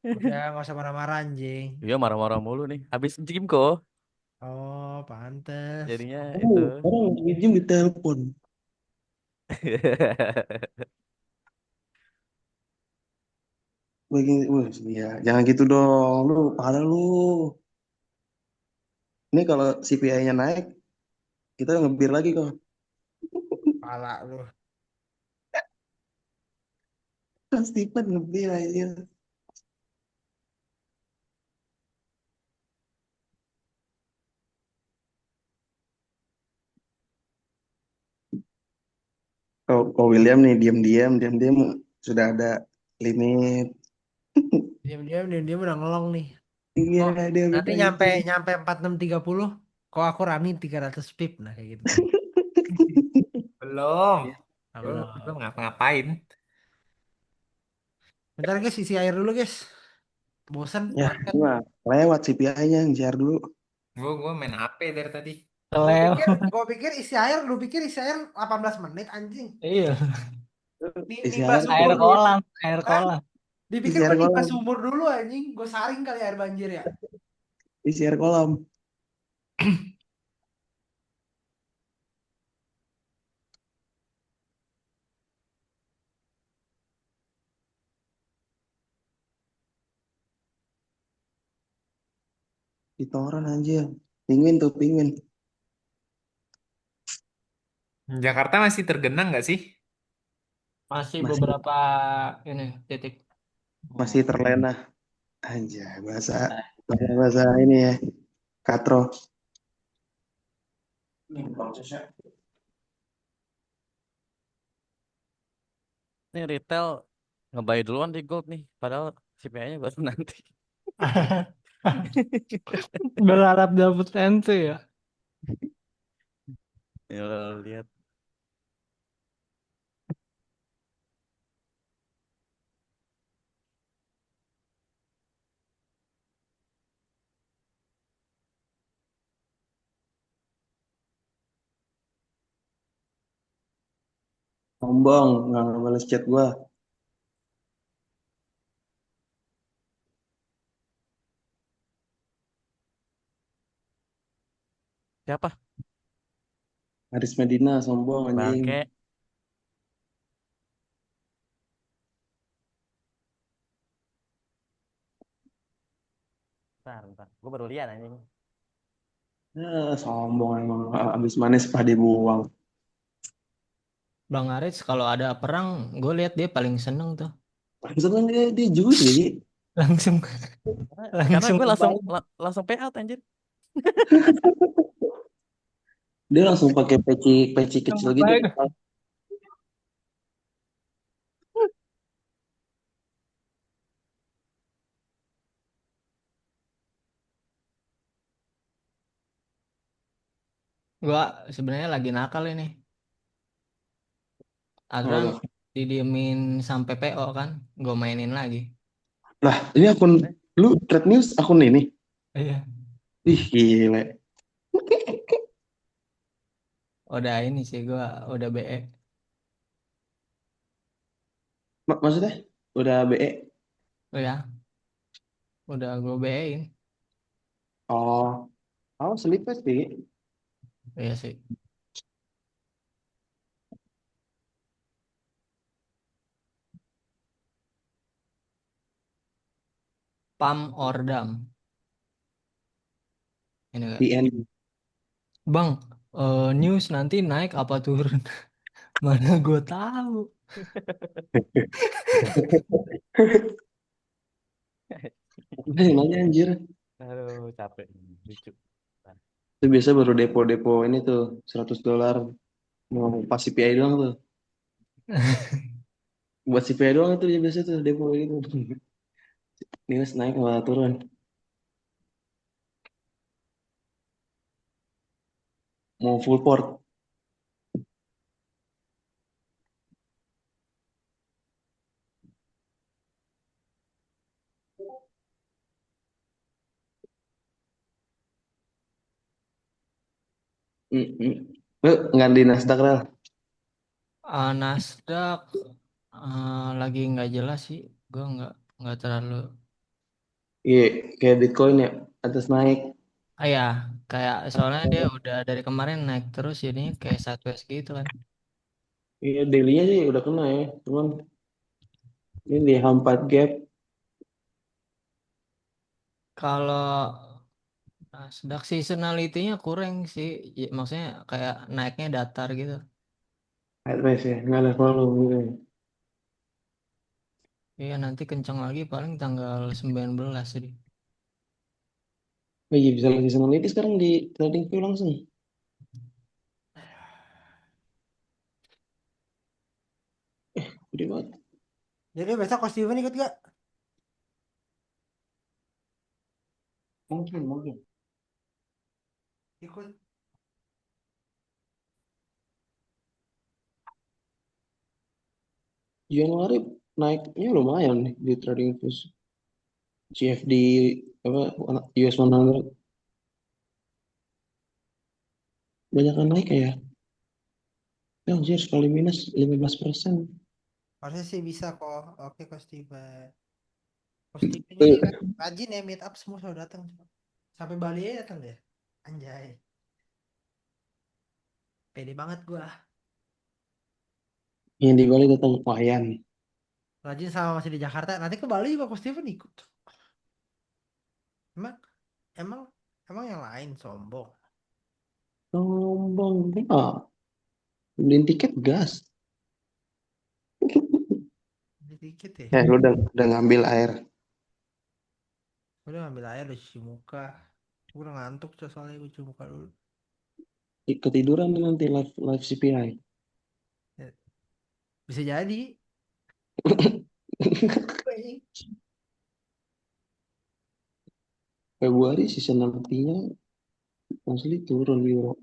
Speaker 2: Udah nggak usah marah-marah anjing.
Speaker 3: Iya marah-marah mulu nih. Habis gym kok.
Speaker 2: Oh pantes.
Speaker 3: Jadinya itu.
Speaker 1: Oh, orang lagi gym di telepon. Begini, wah, ya, jangan gitu dong. Lu, parah lu. Ini kalau CPI-nya naik, kita ngebir lagi kok.
Speaker 2: Pala lu.
Speaker 1: Kan Stephen ngebir aja. Kalau William nih diam-diam sudah ada limit.
Speaker 2: Diam-diam udah ngelong nih.
Speaker 1: Iya,
Speaker 2: Kok
Speaker 1: dia
Speaker 2: nanti
Speaker 1: minta
Speaker 2: nyampe
Speaker 1: gitu.
Speaker 2: nyampe 4630 kok aku running 300 pip nah kayak gitu tuh.
Speaker 4: Belum. Belum
Speaker 2: Allah.
Speaker 4: ngapa-ngapain.
Speaker 2: Bentar guys isi air dulu guys. Bosan
Speaker 1: Ya,
Speaker 2: market.
Speaker 1: nah, lewat CPI-nya, share dulu.
Speaker 4: Gue main HP dari tadi.
Speaker 6: Keleo.
Speaker 2: Gue pikir isi air, lu pikir isi air 18 menit anjing.
Speaker 6: Iya.
Speaker 1: Isi
Speaker 2: Nimba
Speaker 1: air,
Speaker 2: sumur dulu.
Speaker 6: Air
Speaker 2: Hah?
Speaker 6: kolam.
Speaker 2: Dipikir
Speaker 1: isi
Speaker 2: gue
Speaker 1: air
Speaker 2: nimba
Speaker 1: kolam,
Speaker 2: sumur dulu anjing. Gue saring kali air banjir ya.
Speaker 1: isi air kolam. Ditoran anjir. Pingin tuh, pingin.
Speaker 4: Jakarta masih tergenang nggak sih?
Speaker 6: Masih
Speaker 1: Masih,
Speaker 6: beberapa ini titik.
Speaker 1: masih terlena. Anjay, bahasa ini ya. Katro.
Speaker 3: Nih retail ngebuy duluan di gold nih. Padahal CPI-nya baru nanti.
Speaker 6: Berharap dapet ente ya.
Speaker 3: Ya lo lihat.
Speaker 1: Sombong, nggak balas chat gua.
Speaker 3: Siapa?
Speaker 1: Haris Medina, sombong anjing.
Speaker 3: Bangke. Bentar. Gue baru lihat anjing.
Speaker 1: Sombong emang. Abis manis pak dibuang.
Speaker 6: Bang Aris kalau ada perang, gue lihat dia paling seneng tuh.
Speaker 1: Paling seneng dia jujur jadi.
Speaker 6: Langsung
Speaker 3: Karena
Speaker 6: langsung
Speaker 3: gue langsung
Speaker 6: kembali.
Speaker 3: langsung pay out anjir.
Speaker 1: Dia langsung pakai peci peci kecil gitu.
Speaker 6: Baik. Gua sebenarnya lagi nakal ini.
Speaker 1: Kalau
Speaker 6: Adran
Speaker 1: nggak.
Speaker 6: didiemin sampai PO kan, gue mainin lagi.
Speaker 1: Lah, ini akun lu Trade News akun ini.
Speaker 6: Iya.
Speaker 1: Ih, gile.
Speaker 6: Udah ini sih gue udah BE.
Speaker 1: Maksudnya udah BE.
Speaker 6: Oh ya, udah gue BE-in.
Speaker 1: Oh, selipet sih.
Speaker 6: Iya sih. Pam Ordam. Ini kan.
Speaker 1: The end.
Speaker 6: Bang, news nanti naik apa turun? Mana gue tahu.
Speaker 1: Apa yang nanya anjir?
Speaker 3: Aduh, capek. Lucu.
Speaker 1: Itu biasa baru depo-depo ini tuh $100 mau pas CPI doang tuh. Buat CPI doang itu dia biasa tuh depo gitu. Nilai naik malah turun. Mau full port. Nggak di Nasdaq Rel.
Speaker 6: Nasdaq lagi nggak jelas sih. Gue nggak terlalu.
Speaker 1: Iya, kayak Bitcoin ya, atas naik.
Speaker 6: Ah ya, kayak soalnya dia udah dari kemarin naik terus jadinya kayak sideways gitu kan.
Speaker 1: Iya, daily-nya sih udah kena ya. Cuman ini di H4 gap.
Speaker 6: Kalau Nasdaq seasonality-nya kurang sih. Maksudnya kayak naiknya datar gitu.
Speaker 1: Sideways ya, nggak ada volume gitu ya.
Speaker 6: Iya nanti kencang lagi paling tanggal 19 jadi.
Speaker 1: Oh iya, bisa lagi seasonality sekarang di TradingView langsung. Gede banget.
Speaker 2: Jadi besok Coach Steven ikut gak?
Speaker 1: Mungkin.
Speaker 2: Ikut.
Speaker 1: Januari naiknya lumayan nih di TradingView. CFD apa US 100 banyak yang naik ya. Ya, anjir sekali minus 15%.
Speaker 2: Harusnya sih bisa kok. Oke Coach Steven. Coach Steven ini
Speaker 1: Eh,
Speaker 2: rajin ya meet up semua selalu datang. Sampai Bali aja datang deh. Anjay. Pede banget gua.
Speaker 1: yang di Bali datang Wayan.
Speaker 2: Rajin sama masih di Jakarta. Nanti ke Bali juga Coach Steven ikut. Emang emang emang yang lain sombong.
Speaker 1: Sombong. Ah, beliin tiket gas.
Speaker 2: Dikit ya.
Speaker 1: Lu udah ngambil air.
Speaker 2: Udah ngambil air udah cuci muka. Gue udah ngantuk soalnya gue cuci muka dulu.
Speaker 1: Ketiduran nanti live CPI.
Speaker 2: Ya, bisa jadi.
Speaker 1: Februari seasonality-nya mostly turun euro.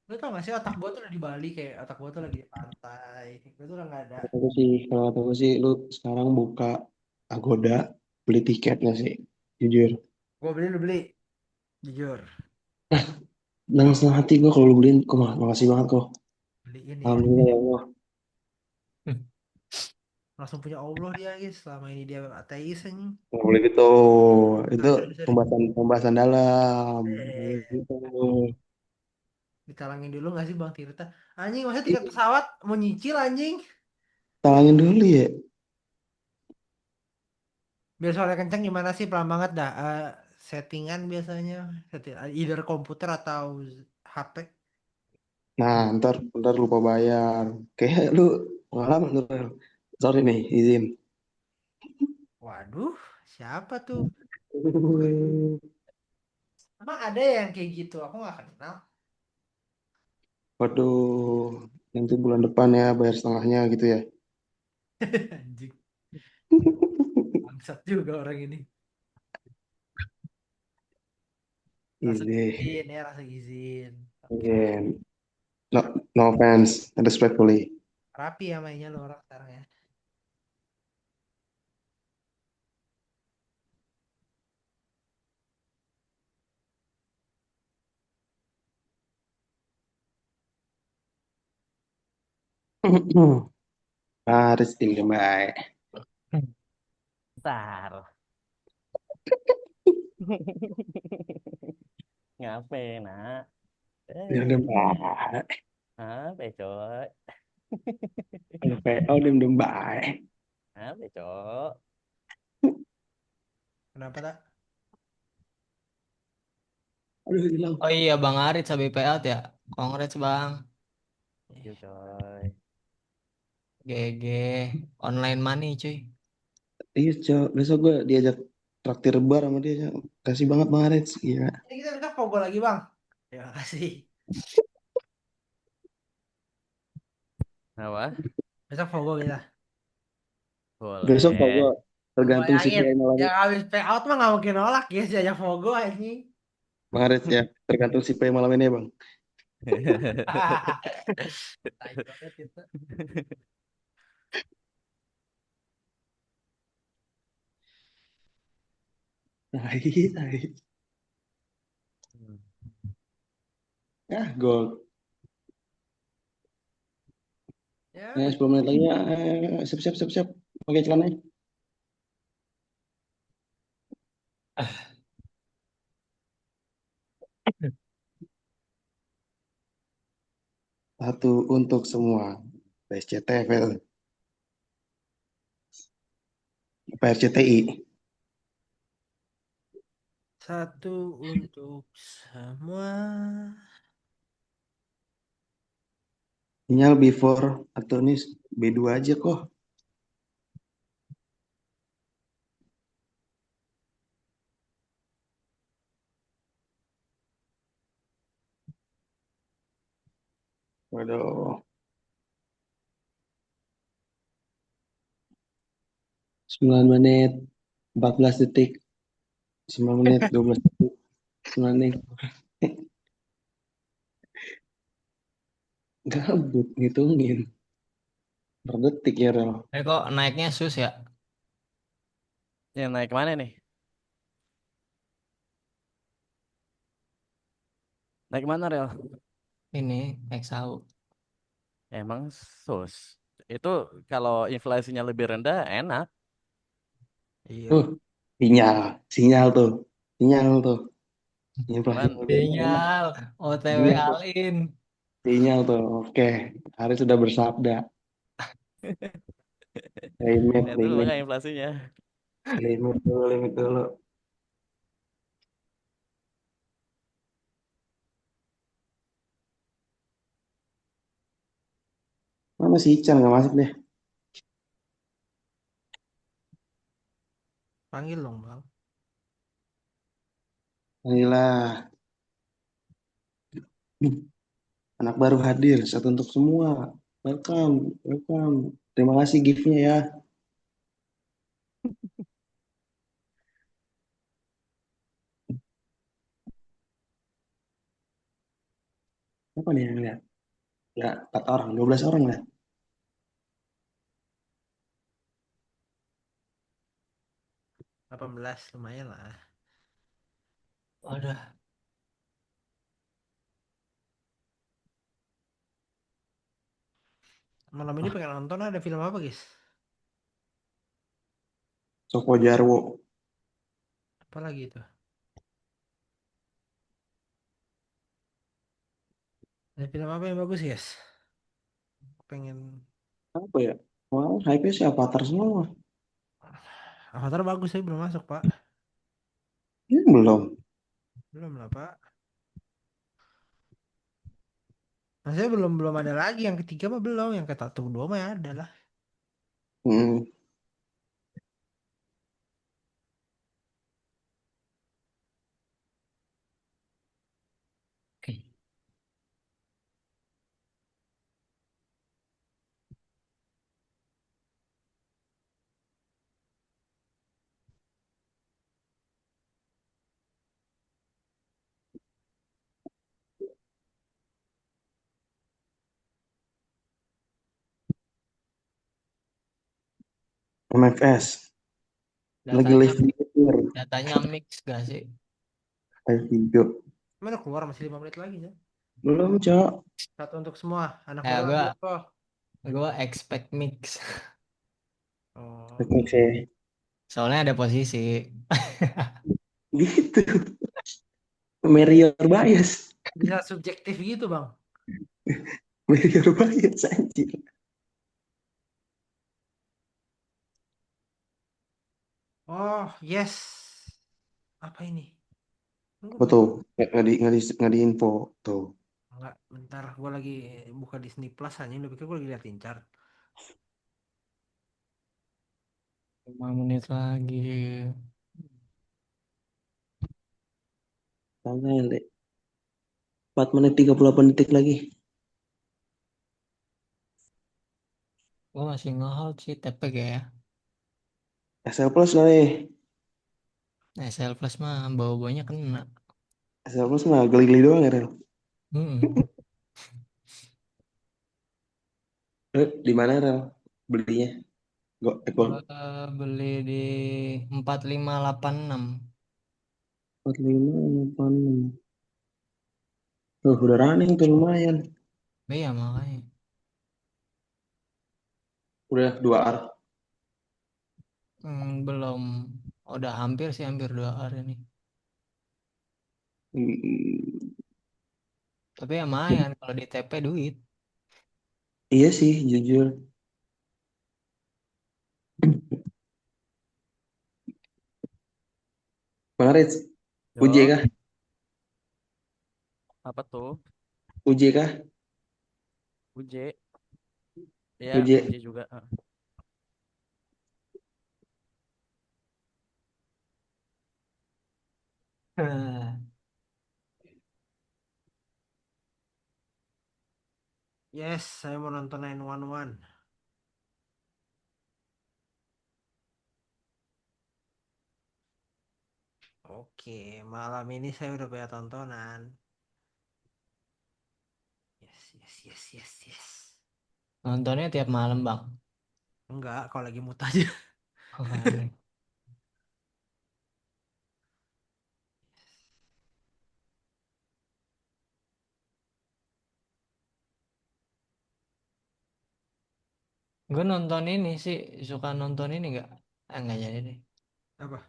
Speaker 2: Lu tau gak sih otak gue tuh udah di Bali kayak otak gue tuh lagi di pantai. Gue tuh udah gak ada.
Speaker 1: Kalau kataku sih lu sekarang buka Agoda beli tiketnya sih jujur.
Speaker 2: Gue beli lu beli. Jujur.
Speaker 1: Dengan senang hati gue kalau lu beliin, kok makasih banget kok.
Speaker 2: Beliin ya.
Speaker 1: Alhamdulillah ya Allah.
Speaker 2: Langsung punya Allah dia guys. Selama ini dia ateis anjing.
Speaker 1: Nggak boleh gitu. Itu
Speaker 2: Sorry, sorry.
Speaker 1: pembahasan dalam. Nggak boleh
Speaker 2: Eh,
Speaker 1: gitu.
Speaker 2: ditalangin dulu gak sih Bang Tirta? Anjing maksudnya tiket pesawat mau nyicil anjing.
Speaker 1: Talangin dulu ya.
Speaker 2: Biar suara kenceng gimana sih pelan banget dah. Settingan biasanya. Either komputer atau HP.
Speaker 1: Nah, ntar lupa bayar. Kayak lu pengalaman tuh. Rel. Sorry nih, izin.
Speaker 2: Waduh, siapa tuh? Emang ada yang kayak gitu? Aku nggak kenal.
Speaker 1: Waduh, nanti bulan depan ya bayar setengahnya gitu ya.
Speaker 2: Anjing, bangsat juga orang ini. Langsung
Speaker 1: Ide.
Speaker 2: izin ya, langsung izin. Oke.
Speaker 1: Again, no, no offense, respectfully.
Speaker 2: Rapi ya mainnya lo orang sekarang ya.
Speaker 1: Harus tinggal baik.
Speaker 3: Bentar. Ngapain, nak?
Speaker 1: Ya udah baik.
Speaker 3: Apa, coy?
Speaker 1: Kalau PO udah baik.
Speaker 3: Apa, coy?
Speaker 2: Kenapa tak?
Speaker 1: Aduh hilang.
Speaker 6: Oh iya Bang Arit habis payout ya. Congrats Bang.
Speaker 3: Thank you, coy.
Speaker 6: GG. Online money cuy.
Speaker 1: Iya cok, besok gue diajak traktir bar sama dia Cok. Kasih banget Bang Arits. Iya.
Speaker 2: Ini kita besok Pogo lagi bang. Terima kasih.
Speaker 3: Apa?
Speaker 2: Besok Pogo kita.
Speaker 1: Besok kok gue
Speaker 3: Boleh.
Speaker 1: tergantung
Speaker 2: Bayangin,
Speaker 1: CPI malam
Speaker 2: yang habis payout mah nggak mungkin nolak ya, diajak Pogo anjing.
Speaker 1: Bang Arits ya, tergantung CPI malam ini ya Bang.
Speaker 2: Tai banget itu.
Speaker 1: Tai. Ah, gol.
Speaker 2: Ya,
Speaker 1: Ya, 10 menit lagi ya. Siap, siap, siap, siap. Pakai celananya. Satu untuk semua. PSCTV, PRCTI.
Speaker 2: satu untuk semua.
Speaker 1: Sinyal before atau ini B2 aja kok. Waduh. 9 menit 14 detik. 9 menit 12 detik. 9 menit. Gabut ngitungin. Per detik ya Rel.
Speaker 6: Kok naiknya sus ya?
Speaker 3: Yang naik mana nih? Naik mana, Rel?
Speaker 6: Ini XAU.
Speaker 3: Emang sus. Itu kalau inflasinya lebih rendah, enak.
Speaker 2: Iya.
Speaker 1: Sinyal. Sinyal tuh. Sinyal tuh. Inflasi
Speaker 3: Cuman
Speaker 1: lebih enak.
Speaker 6: Sinyal. OTW
Speaker 1: Sinyal tuh.
Speaker 6: Alin.
Speaker 1: Sinyal tuh. Oke. Hari sudah bersabda. Limit,
Speaker 3: itu
Speaker 1: limit.
Speaker 3: makanya inflasinya.
Speaker 1: Limit dulu, limit dulu. Mana si Ican nggak masuk deh.
Speaker 2: Panggil dong bang.
Speaker 1: Inilah. Anak baru hadir. Satu untuk semua. Welcome. Welcome. Terima kasih gift-nya ya. Apa nih yang lihat? Ya, 4 orang. 12 orang lah.
Speaker 2: 18 lumayan lah.
Speaker 6: Udah.
Speaker 2: Malam ini pengen nonton ada film apa guys?
Speaker 1: Soko Jarwo.
Speaker 2: Apa lagi itu? Ada film apa yang bagus guys? Pengen.
Speaker 1: Apa ya? Wah, hype-nya si Avatar semua.
Speaker 2: Avatar bagus sih belum masuk pak.
Speaker 1: Ini belum.
Speaker 2: Belum lah pak. Maksudnya belum belum ada lagi yang ketiga mah belum. Yang kata tuh dua mah ada lah.
Speaker 1: Hmm. MFS. Lagi
Speaker 6: Datanya
Speaker 1: live video.
Speaker 6: datanya mix gak sih?
Speaker 1: Live video.
Speaker 2: Mana keluar masih 5 menit lagi ya.
Speaker 1: Belum, Cok.
Speaker 2: Satu untuk semua anak
Speaker 6: Ya
Speaker 2: muda
Speaker 6: gua
Speaker 2: bro.
Speaker 6: gua expect mix.
Speaker 2: Oh,
Speaker 1: Teknik saya.
Speaker 6: Soalnya ada posisi.
Speaker 1: Gitu. Marry your bias.
Speaker 2: bisa subjektif gitu bang.
Speaker 1: Marry your bias, anjir.
Speaker 2: Oh yes. Apa ini? Enggak,
Speaker 1: Foto. Nggak di info. Tuh.
Speaker 2: enggak, bentar. Gue lagi buka Disney Plus aja. Udah pikir gue lagi liatin chart.
Speaker 6: 5 menit lagi.
Speaker 1: Santai, Dek. 4 menit 38 detik lagi.
Speaker 6: Gua masih nge-hold sih TPG ya.
Speaker 1: SL Plus lah nih.
Speaker 6: SL Plus mah bau-baunya kena.
Speaker 1: SL Plus mah geli-geli doang ya, Rel.
Speaker 6: Mm-mm.
Speaker 1: Di mana, Rel? Belinya? Gua
Speaker 6: Gua beli di 4586.
Speaker 1: 4586. Tuh, udah running tuh lumayan.
Speaker 6: Iya makanya.
Speaker 1: Udah 2 R.
Speaker 6: Belum. Udah hampir sih, hampir 2 hari ini.
Speaker 1: Hmm,
Speaker 6: Tapi ya lumayan kalau di TP duit.
Speaker 1: iya sih, jujur. Bang Rich, UJ
Speaker 3: Yo,
Speaker 1: kah?
Speaker 3: apa tuh?
Speaker 1: UJ kah?
Speaker 3: UJ. Ya,
Speaker 1: UJ.
Speaker 3: UJ juga.
Speaker 2: Yes, saya mau nonton 911. Oke, malam ini saya udah punya tontonan. Yes, yes, yes, yes, yes.
Speaker 6: Nontonnya tiap malam bang.
Speaker 2: Enggak, kalau lagi mood aja.
Speaker 6: Gue nonton ini sih, suka nonton ini nggak? Nggak jadi deh.
Speaker 2: Apa?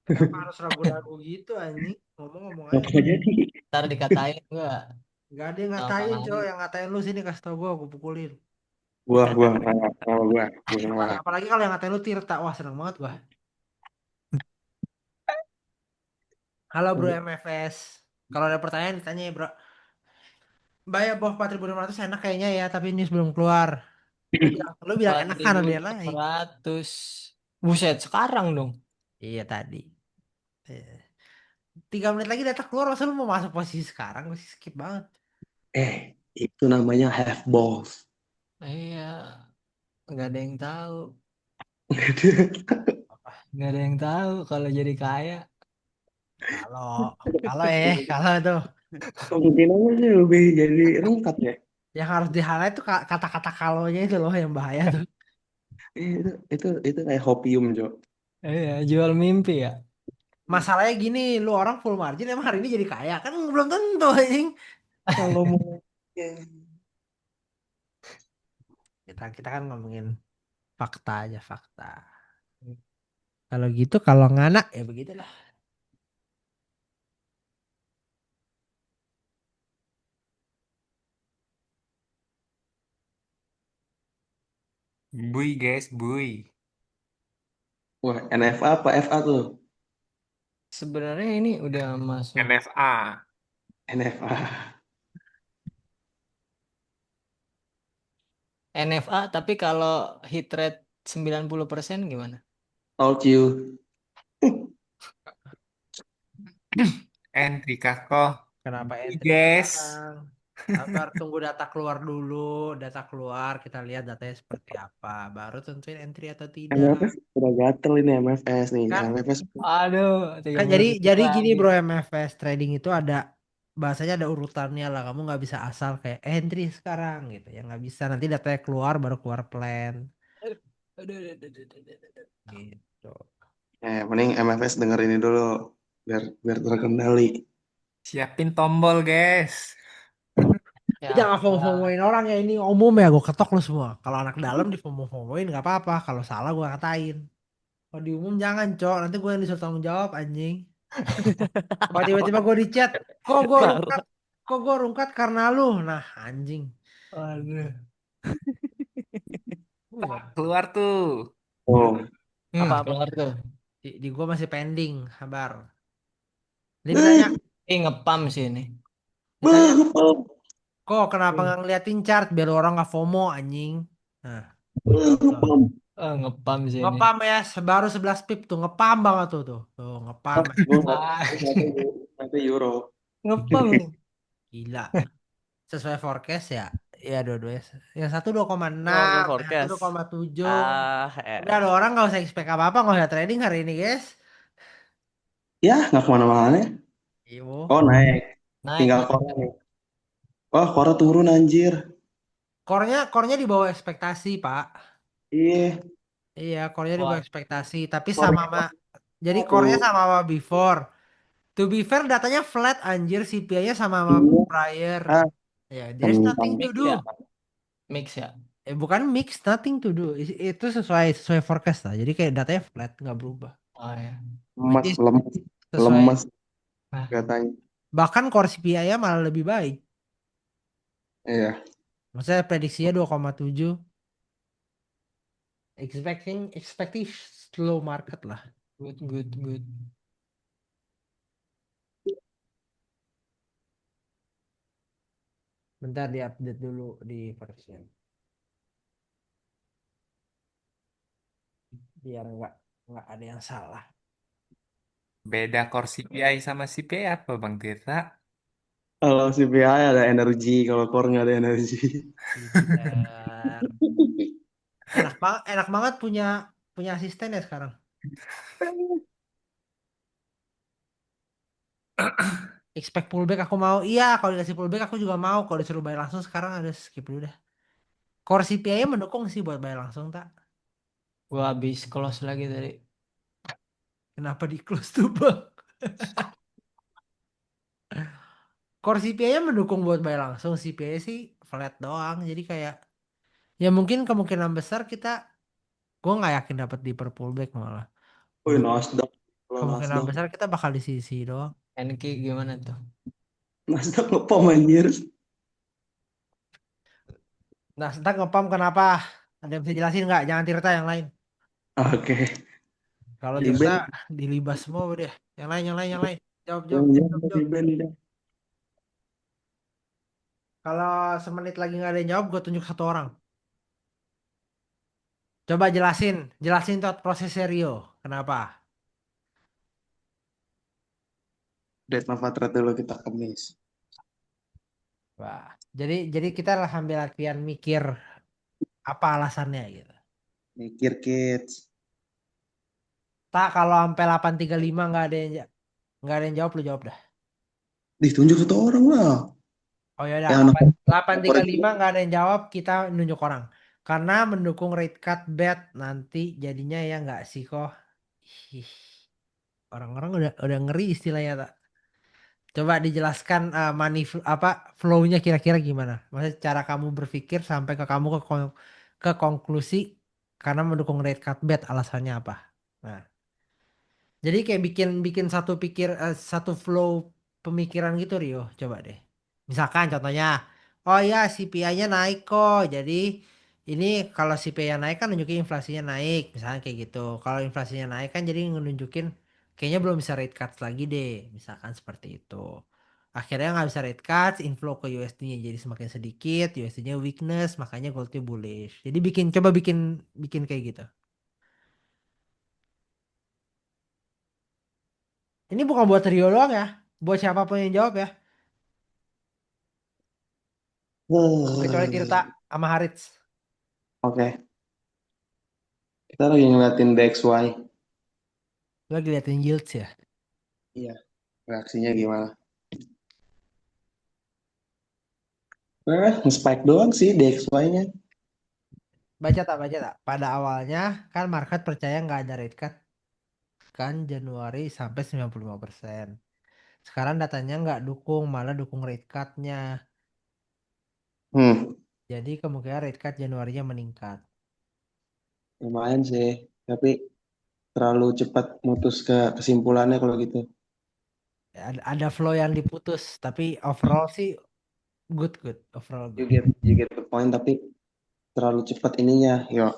Speaker 2: Kenapa harus ragu-ragu gitu anjing? Ngomong-ngomong aja.
Speaker 1: Apa jadi?
Speaker 6: Ntar dikatain nggak
Speaker 2: Gak ada yang
Speaker 6: sama
Speaker 2: ngatain,
Speaker 6: Bang
Speaker 2: cowok.
Speaker 6: Adi.
Speaker 2: Yang ngatain lu sini kasih tau gue pukulin.
Speaker 1: Gua ngalah.
Speaker 2: Apalagi kalau yang ngatain lu Tirta. Wah, seneng banget gua. Halo bro MFS. Kalau ada pertanyaan ditanya ya bro. Bayar bawah 4.600 enak kayaknya ya, tapi news belum keluar. Lu bilang
Speaker 6: Empat
Speaker 2: enak kan
Speaker 6: ribu
Speaker 2: ada yang
Speaker 6: enam
Speaker 2: naik.
Speaker 6: ratus Buset, sekarang dong.
Speaker 2: Iya tadi. Eh, 3 menit lagi data keluar, masa lu mau masuk posisi sekarang? Masih skip banget.
Speaker 1: Itu namanya have balls.
Speaker 6: Iya, nggak ada yang tahu.
Speaker 2: Apa?
Speaker 6: Nggak ada yang tahu kalau jadi kaya.
Speaker 2: Kalau, kalau tuh.
Speaker 1: Kemungkinannya sih lebih jadi lengkap ya.
Speaker 2: Yang harus di-highlight tuh kata-kata kalonya itu loh yang bahaya tuh.
Speaker 1: Itu kayak hopium, Jo.
Speaker 6: Iya, jual mimpi ya.
Speaker 2: Masalahnya gini, lu orang full margin emang hari ini jadi kaya kan belum tentu anjing.
Speaker 1: Kalau mau
Speaker 2: Kita kan ngomongin fakta aja fakta. Kalau gitu kalau nganak ya begitulah.
Speaker 4: Bui guys, bui.
Speaker 1: wah, NFA apa FA tuh?
Speaker 6: Sebenarnya ini udah masuk
Speaker 4: NFA.
Speaker 1: NFA.
Speaker 6: NFA, tapi kalau hit rate 90% gimana?
Speaker 1: Told you.
Speaker 4: Entry kok.
Speaker 2: Kenapa
Speaker 4: Bui
Speaker 2: entry
Speaker 4: guys.
Speaker 2: sekarang? Sabar tunggu data keluar dulu, data keluar kita lihat datanya seperti apa, baru tentuin entry atau tidak.
Speaker 1: MFS udah gatel ini MFS nih.
Speaker 2: Kan
Speaker 1: MFS
Speaker 6: Aduh,
Speaker 2: kan
Speaker 6: 30 detik
Speaker 2: jadi gini
Speaker 6: lagi.
Speaker 2: bro, MFS trading itu ada bahasanya, ada urutannya lah. Kamu nggak bisa asal kayak entry sekarang gitu ya, nggak bisa. Nanti datanya keluar baru keluar plan. Gitu.
Speaker 1: Mending MFS denger ini dulu biar terkendali.
Speaker 4: Siapin tombol, guys.
Speaker 2: Lu jangan FOMO-FOMOin orang ya, ini umum ya, gue ketok lu semua. Kalau anak dalam di FOMO-FOMOin gak apa-apa, kalau salah gue katain. Kalau di umum jangan cok, nanti gue yang disuruh tanggung jawab anjing. Kalau tiba-tiba gue di chat, kok gue rungkat,
Speaker 3: Parah.
Speaker 2: kok gue rungkat karena lu, nah anjing.
Speaker 6: Aduh.
Speaker 4: Keluar tuh.
Speaker 1: Oh,
Speaker 3: Apa-apa?
Speaker 6: Keluar tuh.
Speaker 2: Di gue masih pending, kabar. Dia ditanya,
Speaker 6: Ngepam sih ini.
Speaker 2: ditanya,
Speaker 1: ngepam,
Speaker 2: kok kenapa nggak ngeliatin chart biar orang nggak FOMO anjing. Nah,
Speaker 1: ngepam.
Speaker 6: Ngepam sih ini.
Speaker 2: ngepam ya, baru 11 pip tuh, ngepam banget tuh ngepam.
Speaker 1: Nanti Euro.
Speaker 6: Ngepam.
Speaker 2: Gila. Sesuai forecast ya, ya dua-duanya. Yang satu 2,6,
Speaker 3: Kalau
Speaker 2: yang satu
Speaker 3: forecast.
Speaker 2: 2,7. Udah ada
Speaker 3: Eh.
Speaker 2: orang nggak usah expect apa-apa, nggak usah trading hari ini guys.
Speaker 1: Ya, nggak kemana-mana.
Speaker 2: Iyo.
Speaker 1: Oh, naik.
Speaker 6: Naik.
Speaker 1: Tinggal Kora nih. Wah, Kora turun anjir.
Speaker 2: Core-nya di bawah ekspektasi, Pak.
Speaker 1: Iya.
Speaker 2: Iya, core-nya di bawah
Speaker 6: Wah.
Speaker 2: ekspektasi. Tapi
Speaker 1: Core-nya
Speaker 2: jadi core-nya sama sama before. To be fair, datanya flat anjir, CPI-nya sama sama
Speaker 1: Iya.
Speaker 2: prior.
Speaker 1: Ah,
Speaker 2: Ya, there's nothing to
Speaker 6: Mix
Speaker 2: do.
Speaker 6: ya. Mix ya.
Speaker 2: Bukan mix, nothing to do. Itu sesuai forecast lah. Jadi kayak datanya flat, nggak berubah.
Speaker 6: Oh ya.
Speaker 2: Which is
Speaker 1: lemes,
Speaker 2: sesuai.
Speaker 1: lemes
Speaker 6: Ah.
Speaker 1: katanya.
Speaker 2: Bahkan core CPI-nya malah lebih baik.
Speaker 1: Iya.
Speaker 2: Maksudnya prediksinya 2,7. Expecting slow market lah.
Speaker 6: Good.
Speaker 2: Bentar di update dulu di forecastnya. Biar nggak ada yang salah.
Speaker 4: Beda core CPI sama CPI apa, Bang Tirta?
Speaker 1: Kalau CPI ada energi, kalau core nggak ada energi.
Speaker 2: Pinter. Enak banget punya asisten ya sekarang. Expect pullback aku mau. Iya, kalau dikasih pullback aku juga mau. Kalau disuruh bayar langsung sekarang ada skip dulu dah. Core CPI mendukung sih buat bayar langsung tak?
Speaker 6: Gua habis close lagi tadi.
Speaker 2: Kenapa di close tuh bang? Core CPI mendukung buat bayar langsung. CPI sih flat doang. Jadi kayak ya mungkin kemungkinan besar gue nggak yakin dapat di per pullback malah.
Speaker 1: Wih, Nasdaq. Kalau
Speaker 2: Kemungkinan
Speaker 1: Nasdaq.
Speaker 2: besar kita bakal di sisi doang.
Speaker 6: NQ gimana tuh?
Speaker 1: Nasdaq ngepom anjir.
Speaker 2: Nah, sebentar ngepam kenapa? Ada yang bisa jelasin nggak? Jangan Tirta yang lain.
Speaker 1: Oke.
Speaker 2: Kalau
Speaker 1: Di
Speaker 2: Tirta
Speaker 1: band.
Speaker 2: dilibas semua udah. Yang lain. Jawab.
Speaker 1: Di band ini.
Speaker 2: Kalau semenit lagi nggak ada yang jawab, gue tunjuk satu orang. Coba jelasin tuh prosesnya Rio. Kenapa?
Speaker 1: Red Nova Trade dulu kita kemis.
Speaker 2: Wah, jadi kita lah ambil latihan mikir apa alasannya gitu.
Speaker 1: Mikir kids.
Speaker 2: Tak kalau sampai 835 nggak ada yang jawab, lu jawab dah.
Speaker 1: Ditunjuk satu orang lah.
Speaker 2: Oh ya udah,
Speaker 1: Yang anak
Speaker 2: 835 nggak ada yang jawab, kita nunjuk orang. Karena mendukung rate cut bet nanti jadinya ya nggak sih kok. Ih, orang-orang udah ngeri istilahnya tak. Coba dijelaskan flow-nya kira-kira gimana? Maksudnya cara kamu berpikir sampai kamu ke konklusi karena mendukung rate cut bet alasannya apa? Nah, jadi kayak bikin bikin satu flow pemikiran gitu Rio, coba deh. Misalkan contohnya, oh ya CPI-nya naik kok. Jadi ini kalau CPI-nya naik kan nunjukin inflasinya naik, misalnya kayak gitu. Kalau inflasinya naik kan jadi nunjukin kayaknya belum bisa rate cut lagi deh, misalkan seperti itu. Akhirnya nggak bisa rate cut, inflow ke USD-nya jadi semakin sedikit, USD-nya weakness, makanya gold-nya bullish. Jadi coba bikin bikin kayak gitu. Ini bukan buat Rio doang ya, buat siapapun yang jawab ya, kecuali Tirta sama Harits.
Speaker 1: Oke. Kita lagi ngeliatin DXY.
Speaker 2: Lagi liatin yields ya.
Speaker 1: Iya. Reaksinya gimana? Nge-spike doang sih DXY-nya.
Speaker 2: baca tak. Pada awalnya kan market percaya nggak ada rate cut kan Januari sampai 95%. Sekarang datanya nggak dukung, malah dukung rate cut-nya.
Speaker 1: Hmm,
Speaker 2: Jadi kemungkinan rate cut Januarinya meningkat.
Speaker 1: lumayan sih. Tapi terlalu cepat mutus ke kesimpulannya kalau gitu.
Speaker 2: Ada flow yang diputus, tapi overall sih good good, overall good.
Speaker 1: You get the point, tapi terlalu cepat ininya. Ya,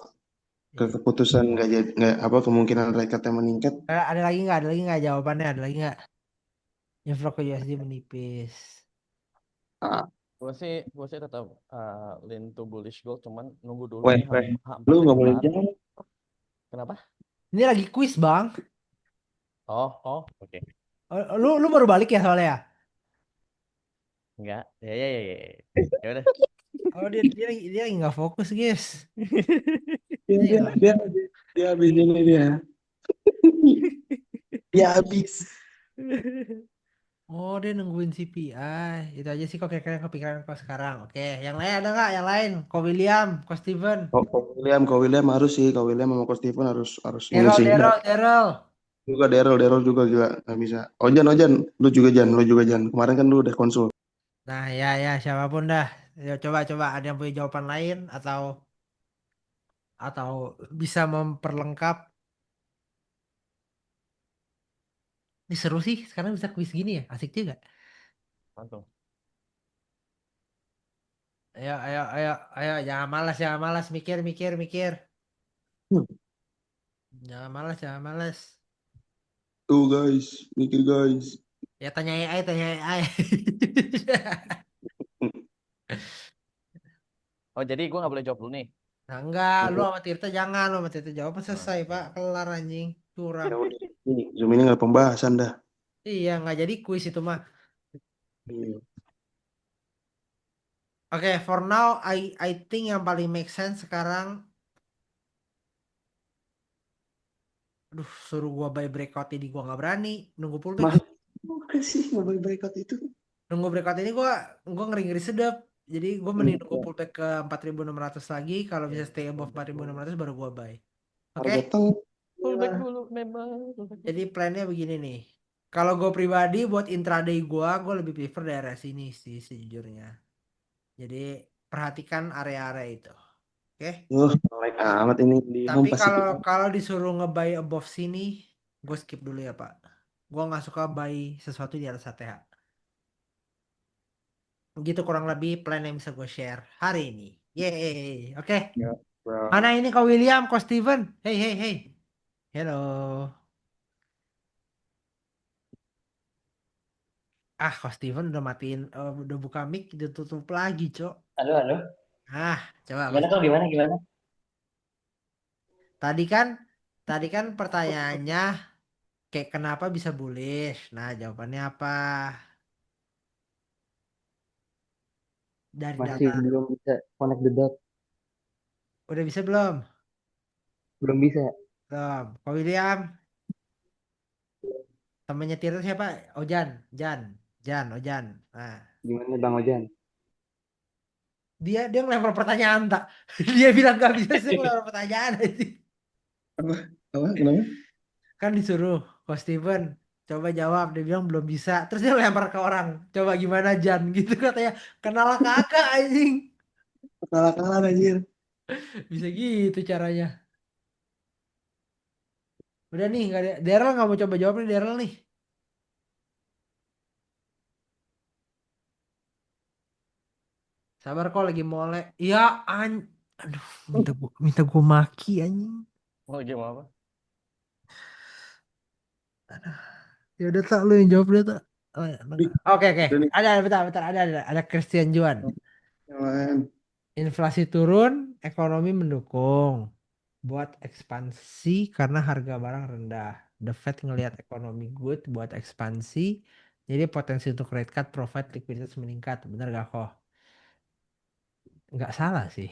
Speaker 1: ke
Speaker 2: Iya.
Speaker 1: keputusan nggak jadi nggak apa kemungkinan rekatnya meningkat.
Speaker 2: Ada lagi nggak? Ada lagi nggak jawabannya? Ada lagi nggak? Inflow ke USD menipis.
Speaker 1: Ah,
Speaker 3: Gue sih tetap lean to bullish gold, cuman nunggu dulu
Speaker 1: weh,
Speaker 3: nih
Speaker 1: weh, lu nggak boleh
Speaker 3: H4
Speaker 1: jawab.
Speaker 3: Kenapa?
Speaker 2: Ini lagi quiz bang.
Speaker 3: Oh, oke.
Speaker 2: Lu baru balik ya soalnya ya?
Speaker 3: Enggak. Ya. Ya udah.
Speaker 2: Oh dia lagi nggak fokus guys.
Speaker 1: Dia
Speaker 2: Dia
Speaker 1: dia
Speaker 2: nggak
Speaker 1: dia
Speaker 2: fokus.
Speaker 1: dia habis ini dia. Dia habis.
Speaker 2: Oh dia nungguin CPI. Itu aja sih kok kira-kira yang kepikiran kok sekarang. Oke, yang lain ada nggak? Yang lain? Ko William, Ko Steven,
Speaker 1: Kau William harus sih, kau William sama Coach Steven harus harus ini
Speaker 2: Daryl,
Speaker 1: sih.
Speaker 2: Daryl, Daryl.
Speaker 1: Juga Daryl juga gila nggak bisa. Ojan, lu juga Jan. Kemarin kan lu udah konsul.
Speaker 2: Nah ya siapapun dah. Ya, coba ada yang punya jawaban lain atau bisa memperlengkap. Ini seru sih. Sekarang bisa kuis gini ya. Asik juga.
Speaker 3: Langsung.
Speaker 2: Ayo. Jangan malas. Mikir.
Speaker 1: Hmm.
Speaker 2: Jangan malas.
Speaker 1: Tuh guys, mikir guys.
Speaker 2: Ya tanya AI.
Speaker 3: Oh, jadi gue nggak boleh jawab dulu nih.
Speaker 2: Nah enggak, lu sama Tirta jangan, lu sama Tirta jawab selesai pak, kelar anjing, curang.
Speaker 1: Ya udah. Ini Zoom ini nggak ada pembahasan dah.
Speaker 2: Iya nggak jadi kuis itu mah.
Speaker 1: Iya.
Speaker 2: Oke, for now, I think yang paling make sense sekarang, aduh, suruh gua buy breakout ini gua nggak berani, nunggu pullback.
Speaker 1: Mah, apa sih mobile breakout itu?
Speaker 2: Nunggu breakout ini gua ngeri sedap. Jadi gua mending nunggu pullback ke 4.600 lagi, kalau bisa stay above 4.600 baru gua buy. Oke,
Speaker 1: Harga tengah.
Speaker 3: Pullback dulu memang.
Speaker 2: jadi plannya begini nih. Kalau gue pribadi buat intraday gue lebih prefer daerah sini sih sejujurnya. Jadi perhatikan area-area itu. Oke.
Speaker 1: Like amat ini di
Speaker 2: Tapi
Speaker 1: Home Pacific.
Speaker 2: kalau disuruh nge-buy above sini, gue skip dulu ya Pak. Gue nggak suka buy sesuatu di atas ATH. Gitu kurang lebih plan yang bisa gue share hari ini. Yeay. Oke.
Speaker 1: Ya, bro.
Speaker 2: Mana ini Kak William, Kak Steven? Hey. Hello. Kak Steven udah matiin, udah buka mic, udah tutup lagi, Cok.
Speaker 6: Halo.
Speaker 2: Coba
Speaker 6: Gimana
Speaker 2: Kak.
Speaker 6: kok gimana?
Speaker 2: Tadi kan, tadi kan pertanyaannya kayak kenapa bisa bullish? Nah, jawabannya apa? Dari
Speaker 6: Masih
Speaker 2: data.
Speaker 6: belum bisa connect the dot.
Speaker 2: Udah bisa belum?
Speaker 6: Belum bisa.
Speaker 2: Belum. Kak William, temennya Tirta siapa? Ojan, Ojan. Nah,
Speaker 6: Gimana Bang Ojan?
Speaker 2: dia ngelempar pertanyaan tak? Dia bilang gak bisa sih ngelempar pertanyaan aja.
Speaker 1: Apa? Apa? Kenapa?
Speaker 2: Kan disuruh, Kak Steven, coba jawab. Dia bilang belum bisa. Terus dia lempar ke orang. Coba gimana Jan? Gitu katanya. Kenal kakak anjing.
Speaker 1: Kalah anjir.
Speaker 2: Bisa gitu caranya. Udah nih, nggak ada. Daryl nggak mau coba jawab nih Daryl nih. Sabar kok lagi molek. Ya aduh, minta gua maki anjing.
Speaker 3: Oh, gimana apa?
Speaker 2: Ya udah tak lu yang jawab deh tak. Oh, ya,
Speaker 1: Ih,
Speaker 2: Oke.
Speaker 1: udah nih.
Speaker 2: Bentar ada Christian Juan.
Speaker 1: Jangan.
Speaker 2: Inflasi turun, ekonomi mendukung. Buat ekspansi karena harga barang rendah. The Fed ngelihat ekonomi good buat ekspansi. Jadi potensi untuk rate cut provide likuiditas meningkat. Bener gak kok? Nggak salah sih.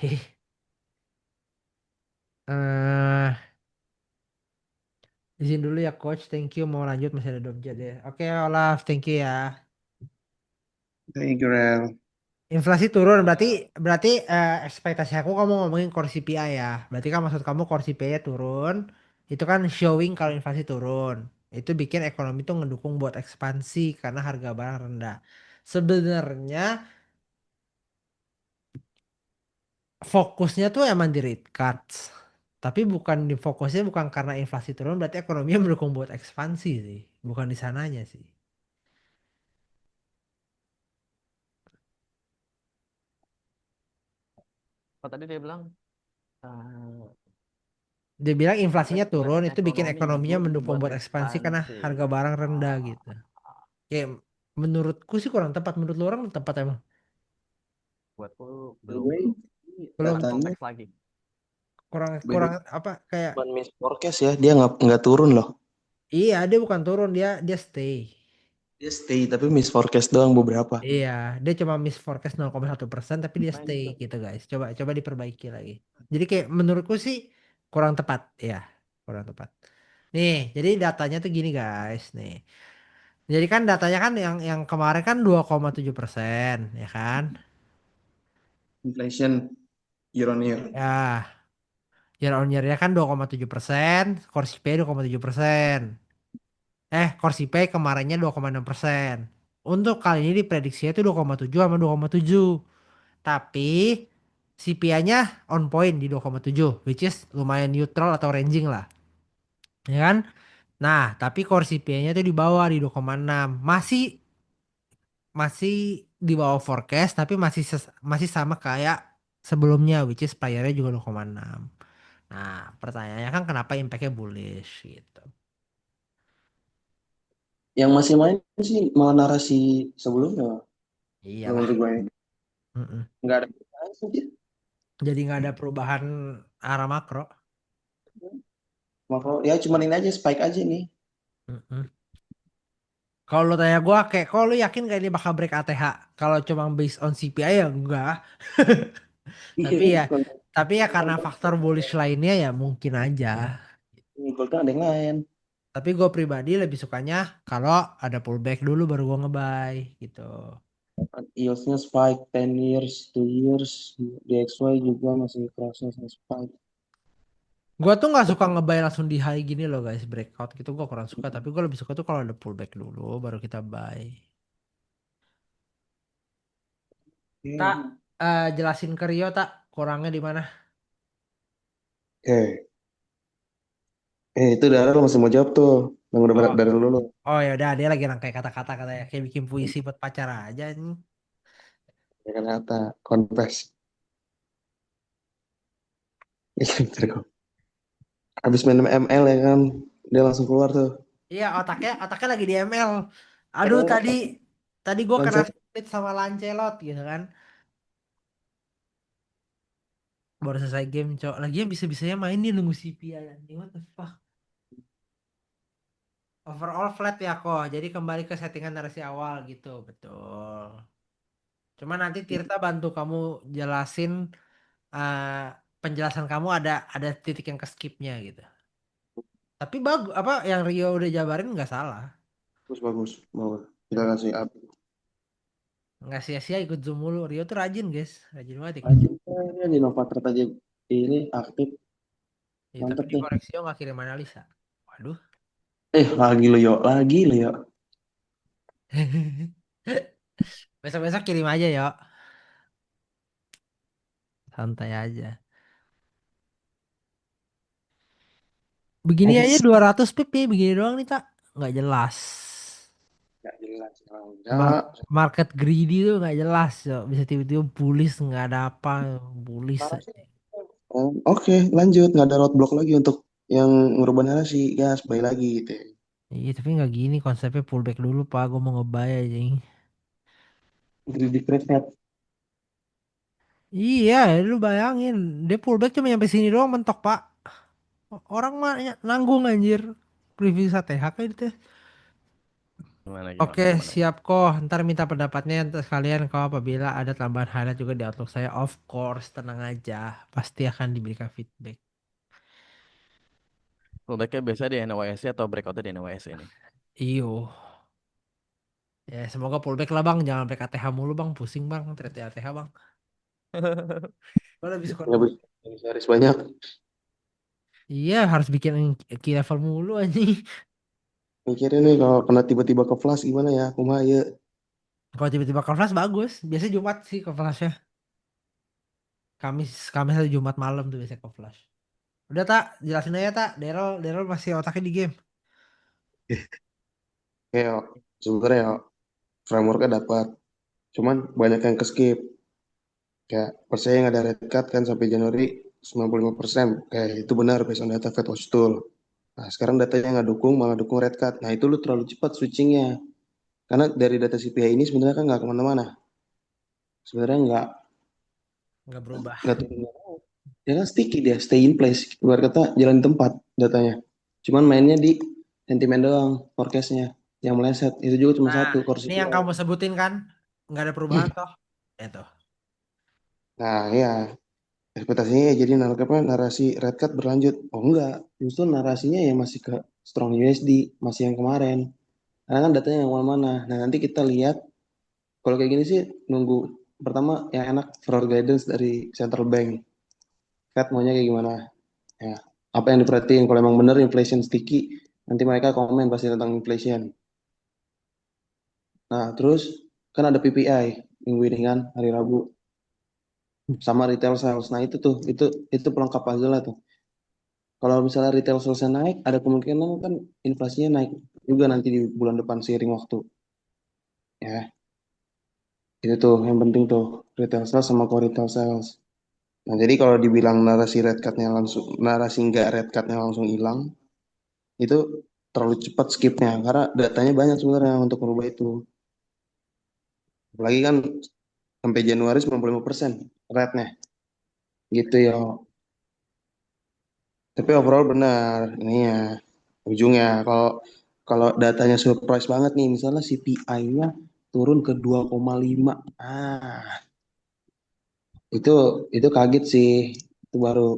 Speaker 2: eh Izin dulu ya coach, thank you. Mau lanjut masih ada Dobja deh. Oke Olaf, thank you ya.
Speaker 1: Thank you, Rel.
Speaker 2: Inflasi turun berarti berarti ekspektasi aku kamu ngomongin core CPI ya. Berarti kan maksud kamu core CPI-nya turun. Itu kan showing kalau inflasi turun. Itu bikin ekonomi tuh ngedukung buat ekspansi karena harga barang rendah. Sebenarnya fokusnya tuh emang di rate cuts. Tapi bukan di fokusnya bukan karena inflasi turun berarti ekonominya mendukung buat ekspansi sih. Bukan di sananya sih.
Speaker 3: Oh, tadi dia bilang eh,
Speaker 2: Dia bilang inflasinya
Speaker 3: buat
Speaker 2: turun itu bikin
Speaker 3: ekonomi
Speaker 2: ekonominya
Speaker 3: ngedukung
Speaker 2: mendukung
Speaker 3: buat
Speaker 2: buat ekspansi karena
Speaker 3: ekspansi.
Speaker 2: harga barang rendah
Speaker 3: Ah,
Speaker 2: gitu. Kayak menurutku sih kurang tepat. Menurut lu orang tepat emang.
Speaker 3: buatku
Speaker 1: By the
Speaker 3: belum
Speaker 1: way,
Speaker 3: belum
Speaker 1: ini
Speaker 2: Belum
Speaker 3: kurang
Speaker 1: datanya
Speaker 3: konteks lagi.
Speaker 2: kurang
Speaker 1: by the
Speaker 2: kurang
Speaker 1: way,
Speaker 2: apa kayak
Speaker 1: bukan miss forecast ya, dia nggak turun loh.
Speaker 2: iya dia bukan turun dia dia stay.
Speaker 1: Dia stay tapi miss forecast doang beberapa.
Speaker 2: Iya, dia cuma miss forecast 0,1% tapi dia
Speaker 3: Nah,
Speaker 2: stay
Speaker 3: itu
Speaker 2: gitu guys. Coba coba diperbaiki lagi. Jadi kayak menurutku sih kurang tepat ya, kurang tepat. Nih, jadi datanya tuh gini guys, nih. Jadi kan datanya kan yang kemarin kan 2,7% ya kan?
Speaker 1: Inflation year on year.
Speaker 2: Ya, year on year-nya kan 2,7%, core CPI 2,7%. Core CPI kemarinnya 2,6%. Untuk kali ini diprediksinya itu 2,7 sama 2,7. Tapi CPI-nya on point di 2,7, which is lumayan neutral atau ranging lah. Ya kan? Nah, tapi core CPI-nya itu di bawah di 2,6. Masih masih di bawah forecast tapi masih sama kayak sebelumnya which is prior-nya juga 2,6. Nah, pertanyaannya kan kenapa impact-nya bullish gitu.
Speaker 1: Yang masih main sih malah narasi sebelumnya. Kalau
Speaker 2: Iyalah.
Speaker 1: menurut gue
Speaker 2: Mm-mm.
Speaker 1: nggak ada perubahan sih.
Speaker 2: Jadi nggak ada perubahan arah makro.
Speaker 1: Makro ya cuman ini aja spike aja nih.
Speaker 2: Mm-mm. Kalau lu tanya gue kayak, kalau lu yakin gak ini bakal break ATH? Kalau cuma based on CPI ya enggak.
Speaker 1: Iya,
Speaker 2: Tapi ya,
Speaker 1: kalau
Speaker 2: tapi ya karena faktor bullish lainnya ya mungkin aja.
Speaker 1: Gold kan ada yang lain.
Speaker 2: Tapi gue pribadi lebih sukanya kalau ada pullback dulu baru gue ngebuy gitu.
Speaker 1: Yields-nya spike 10 years, 2 years, DXY juga masih kerasnya spike.
Speaker 2: Gue tuh nggak suka ngebuy langsung di high gini loh guys, breakout gitu gue kurang suka. Tapi gue lebih suka tuh kalau ada pullback dulu baru kita buy. Tak
Speaker 1: Oke.
Speaker 2: jelasin ke Rio tak kurangnya di mana?
Speaker 1: Oke. Itu Dara lo masih mau jawab tuh. Yang udah berat
Speaker 2: Oh,
Speaker 1: dari dulu.
Speaker 2: oh ya udah dia lagi rangkai kata-kata katanya kayak bikin puisi buat pacar aja nih.
Speaker 1: Ya kan kata confess. Bentar, kok. Habis main ML ya kan. Dia langsung keluar tuh.
Speaker 2: Iya otaknya lagi di ML. Aduh tadi gue kena
Speaker 1: Konsep.
Speaker 2: split sama Lancelot gitu kan. Baru selesai game cok. Lagian bisa-bisanya main dia nunggu CPI anjing. What the fuck. Overall flat ya kok. Jadi kembali ke settingan narasi awal gitu. Betul. Cuma nanti Tirta bantu kamu jelasin eh, penjelasan kamu ada titik yang ke skipnya gitu. Tapi bagus apa yang Rio udah jabarin nggak salah.
Speaker 1: Bagus, bagus. Mau kita
Speaker 2: Hmm.
Speaker 1: kasih up.
Speaker 2: Nggak sia-sia ikut Zoom mulu. Rio tuh rajin guys. Rajin banget ikut
Speaker 1: Aja
Speaker 2: Zoom.
Speaker 1: di Novatret aja ini aktif.
Speaker 2: Ya, tapi
Speaker 1: Mantep
Speaker 2: di
Speaker 1: nih.
Speaker 2: koreksi nggak kirim analisa. Waduh.
Speaker 1: Lagi lo yuk. Lagi lo yuk.
Speaker 2: Besok-besok kirim aja yo. Santai aja. Begini aja
Speaker 1: Next.
Speaker 2: 200 pip ya. Begini doang nih tak. Nggak jelas.
Speaker 1: Gak jelas. Kalau
Speaker 2: Mar-
Speaker 1: enggak.
Speaker 2: market greedy tuh nggak jelas yo. Bisa tiba-tiba bullish nggak ada apa. Bullish aja.
Speaker 1: Oke, lanjut. Nggak ada roadblock lagi untuk yang ngerubah narasi. Gas, balik lagi gitu ya.
Speaker 2: Iya tapi nggak gini konsepnya pullback dulu pak. Gue mau ngebay aja.
Speaker 1: Greedy Crackhead.
Speaker 2: Iya lu bayangin. Dia pullback cuma nyampe sini doang mentok pak. Orang mah nanggung anjir. Preview SATH kayak gitu.
Speaker 3: Gimana
Speaker 2: Oke,
Speaker 3: gimana gimana?
Speaker 2: siap kok. Ntar minta pendapatnya ntar sekalian kalau apabila ada tambahan highlight juga di Outlook saya. Of course, tenang aja. Pasti akan diberikan feedback.
Speaker 3: Pullbacknya biasa di NYSE atau breakoutnya di NYSE ini?
Speaker 2: Iyo. Ya semoga pullback lah bang, jangan sampai KTH mulu bang, pusing bang, trade ATH bang. Gue lebih suka
Speaker 1: Ya,
Speaker 2: nunggu.
Speaker 1: bisa harus banyak.
Speaker 2: Iya harus bikin key level mulu anjing.
Speaker 1: Mikirin nih kalau kena tiba-tiba ke flash gimana ya, kumaha ya.
Speaker 2: Kalau tiba-tiba ke flash bagus, biasanya Jumat sih ke flashnya. Kamis, Kamis atau Jumat malam tuh biasanya ke flash. Udah tak, jelasin aja tak, Daryl, Daryl masih otaknya di game.
Speaker 1: Kayak sebenarnya ya frameworknya dapat, cuman banyak yang ke skip. Kayak percaya yang ada red card kan sampai Januari 95%. Kayak itu benar based on data Fed Watch Tool. Nah, sekarang datanya nggak dukung, malah dukung red card. Nah, itu lu terlalu cepat switchingnya. Karena dari data CPI ini sebenarnya kan nggak kemana-mana. Sebenarnya
Speaker 2: Nggak berubah.
Speaker 1: nggak turun. Ya kan sticky dia, stay in place. Luar kata jalan di tempat datanya. Cuman mainnya di sentimen doang, forecastnya. Yang meleset. Itu juga cuma
Speaker 2: Nah,
Speaker 1: satu, core
Speaker 2: ini yang
Speaker 1: CPI.
Speaker 2: kamu sebutin kan, nggak ada perubahan toh. Itu.
Speaker 1: Nah, ya. Ekspektasinya ya jadi narasi red card berlanjut. Oh enggak, justru narasinya ya masih ke strong USD, masih yang kemarin. Karena kan datanya yang mana-mana. Nah nanti kita lihat, kalau kayak gini sih nunggu pertama yang enak forward guidance dari central bank. Fed maunya kayak gimana? Ya, apa yang diperhatiin? Kalau emang bener inflation sticky, nanti mereka komen pasti tentang inflation. Nah terus kan ada PPI minggu ini kan hari Rabu sama retail sales. Nah itu pelengkap puzzle lah tuh. Kalau misalnya retail selesai naik, ada kemungkinan kan inflasinya naik juga nanti di bulan depan seiring waktu. Ya, itu tuh yang penting tuh retail sales sama core retail sales. Nah, jadi kalau dibilang narasi red card-nya langsung, narasi nggak red card-nya langsung hilang, itu terlalu cepat skipnya karena datanya banyak sebenarnya untuk merubah itu. Apalagi kan sampai Januari 95% rate-nya. Gitu ya. Tapi overall benar ini ya ujungnya kalau kalau datanya surprise banget nih misalnya CPI-nya turun ke 2,5. Itu itu kaget sih. Itu baru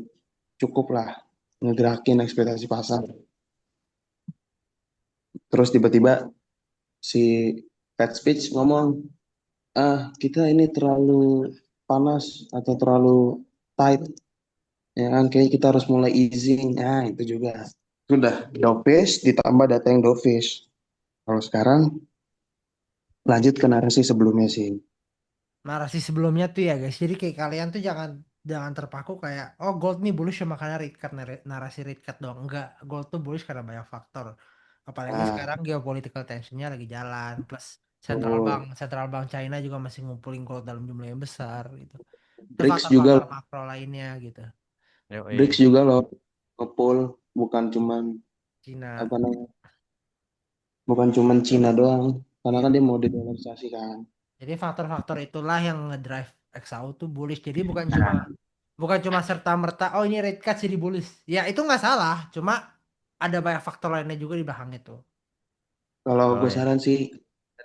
Speaker 1: cukup lah ngegerakin ekspektasi pasar. Terus tiba-tiba si Fed speech ngomong, kita ini terlalu panas atau terlalu tight ya kan kayak kita harus mulai easing. Nah, itu juga. Sudah dovish ditambah data yang dovish. Kalau sekarang lanjut ke narasi sebelumnya sih.
Speaker 2: Narasi sebelumnya tuh ya guys. Jadi kayak kalian tuh jangan jangan terpaku kayak oh gold nih bullish cuma karena rate cut narasi rate cut doang. Enggak, gold tuh bullish karena banyak faktor. Apalagi
Speaker 1: Nah,
Speaker 2: sekarang geopolitical tensionnya lagi jalan. Plus
Speaker 1: tuh,
Speaker 2: Central Bank China juga masih ngumpulin gold dalam jumlah yang besar gitu. Itu
Speaker 1: BRICS juga
Speaker 2: faktor-faktor makro lainnya gitu.
Speaker 3: Yoi.
Speaker 1: BRICS juga loh ngepull bukan cuman
Speaker 2: Cina.
Speaker 1: apa namanya bukan cuman Cina doang karena
Speaker 2: Iya.
Speaker 1: kan dia mau dedolarisasi kan.
Speaker 2: Jadi faktor-faktor itulah yang ngedrive XAU tuh bullish. Jadi
Speaker 1: Nah,
Speaker 2: bukan cuma serta merta oh ini rate cut jadi bullish. Ya itu nggak salah, cuma ada banyak faktor lainnya juga di belakang itu.
Speaker 1: kalau
Speaker 3: Oh
Speaker 1: gue
Speaker 3: ya.
Speaker 1: saran sih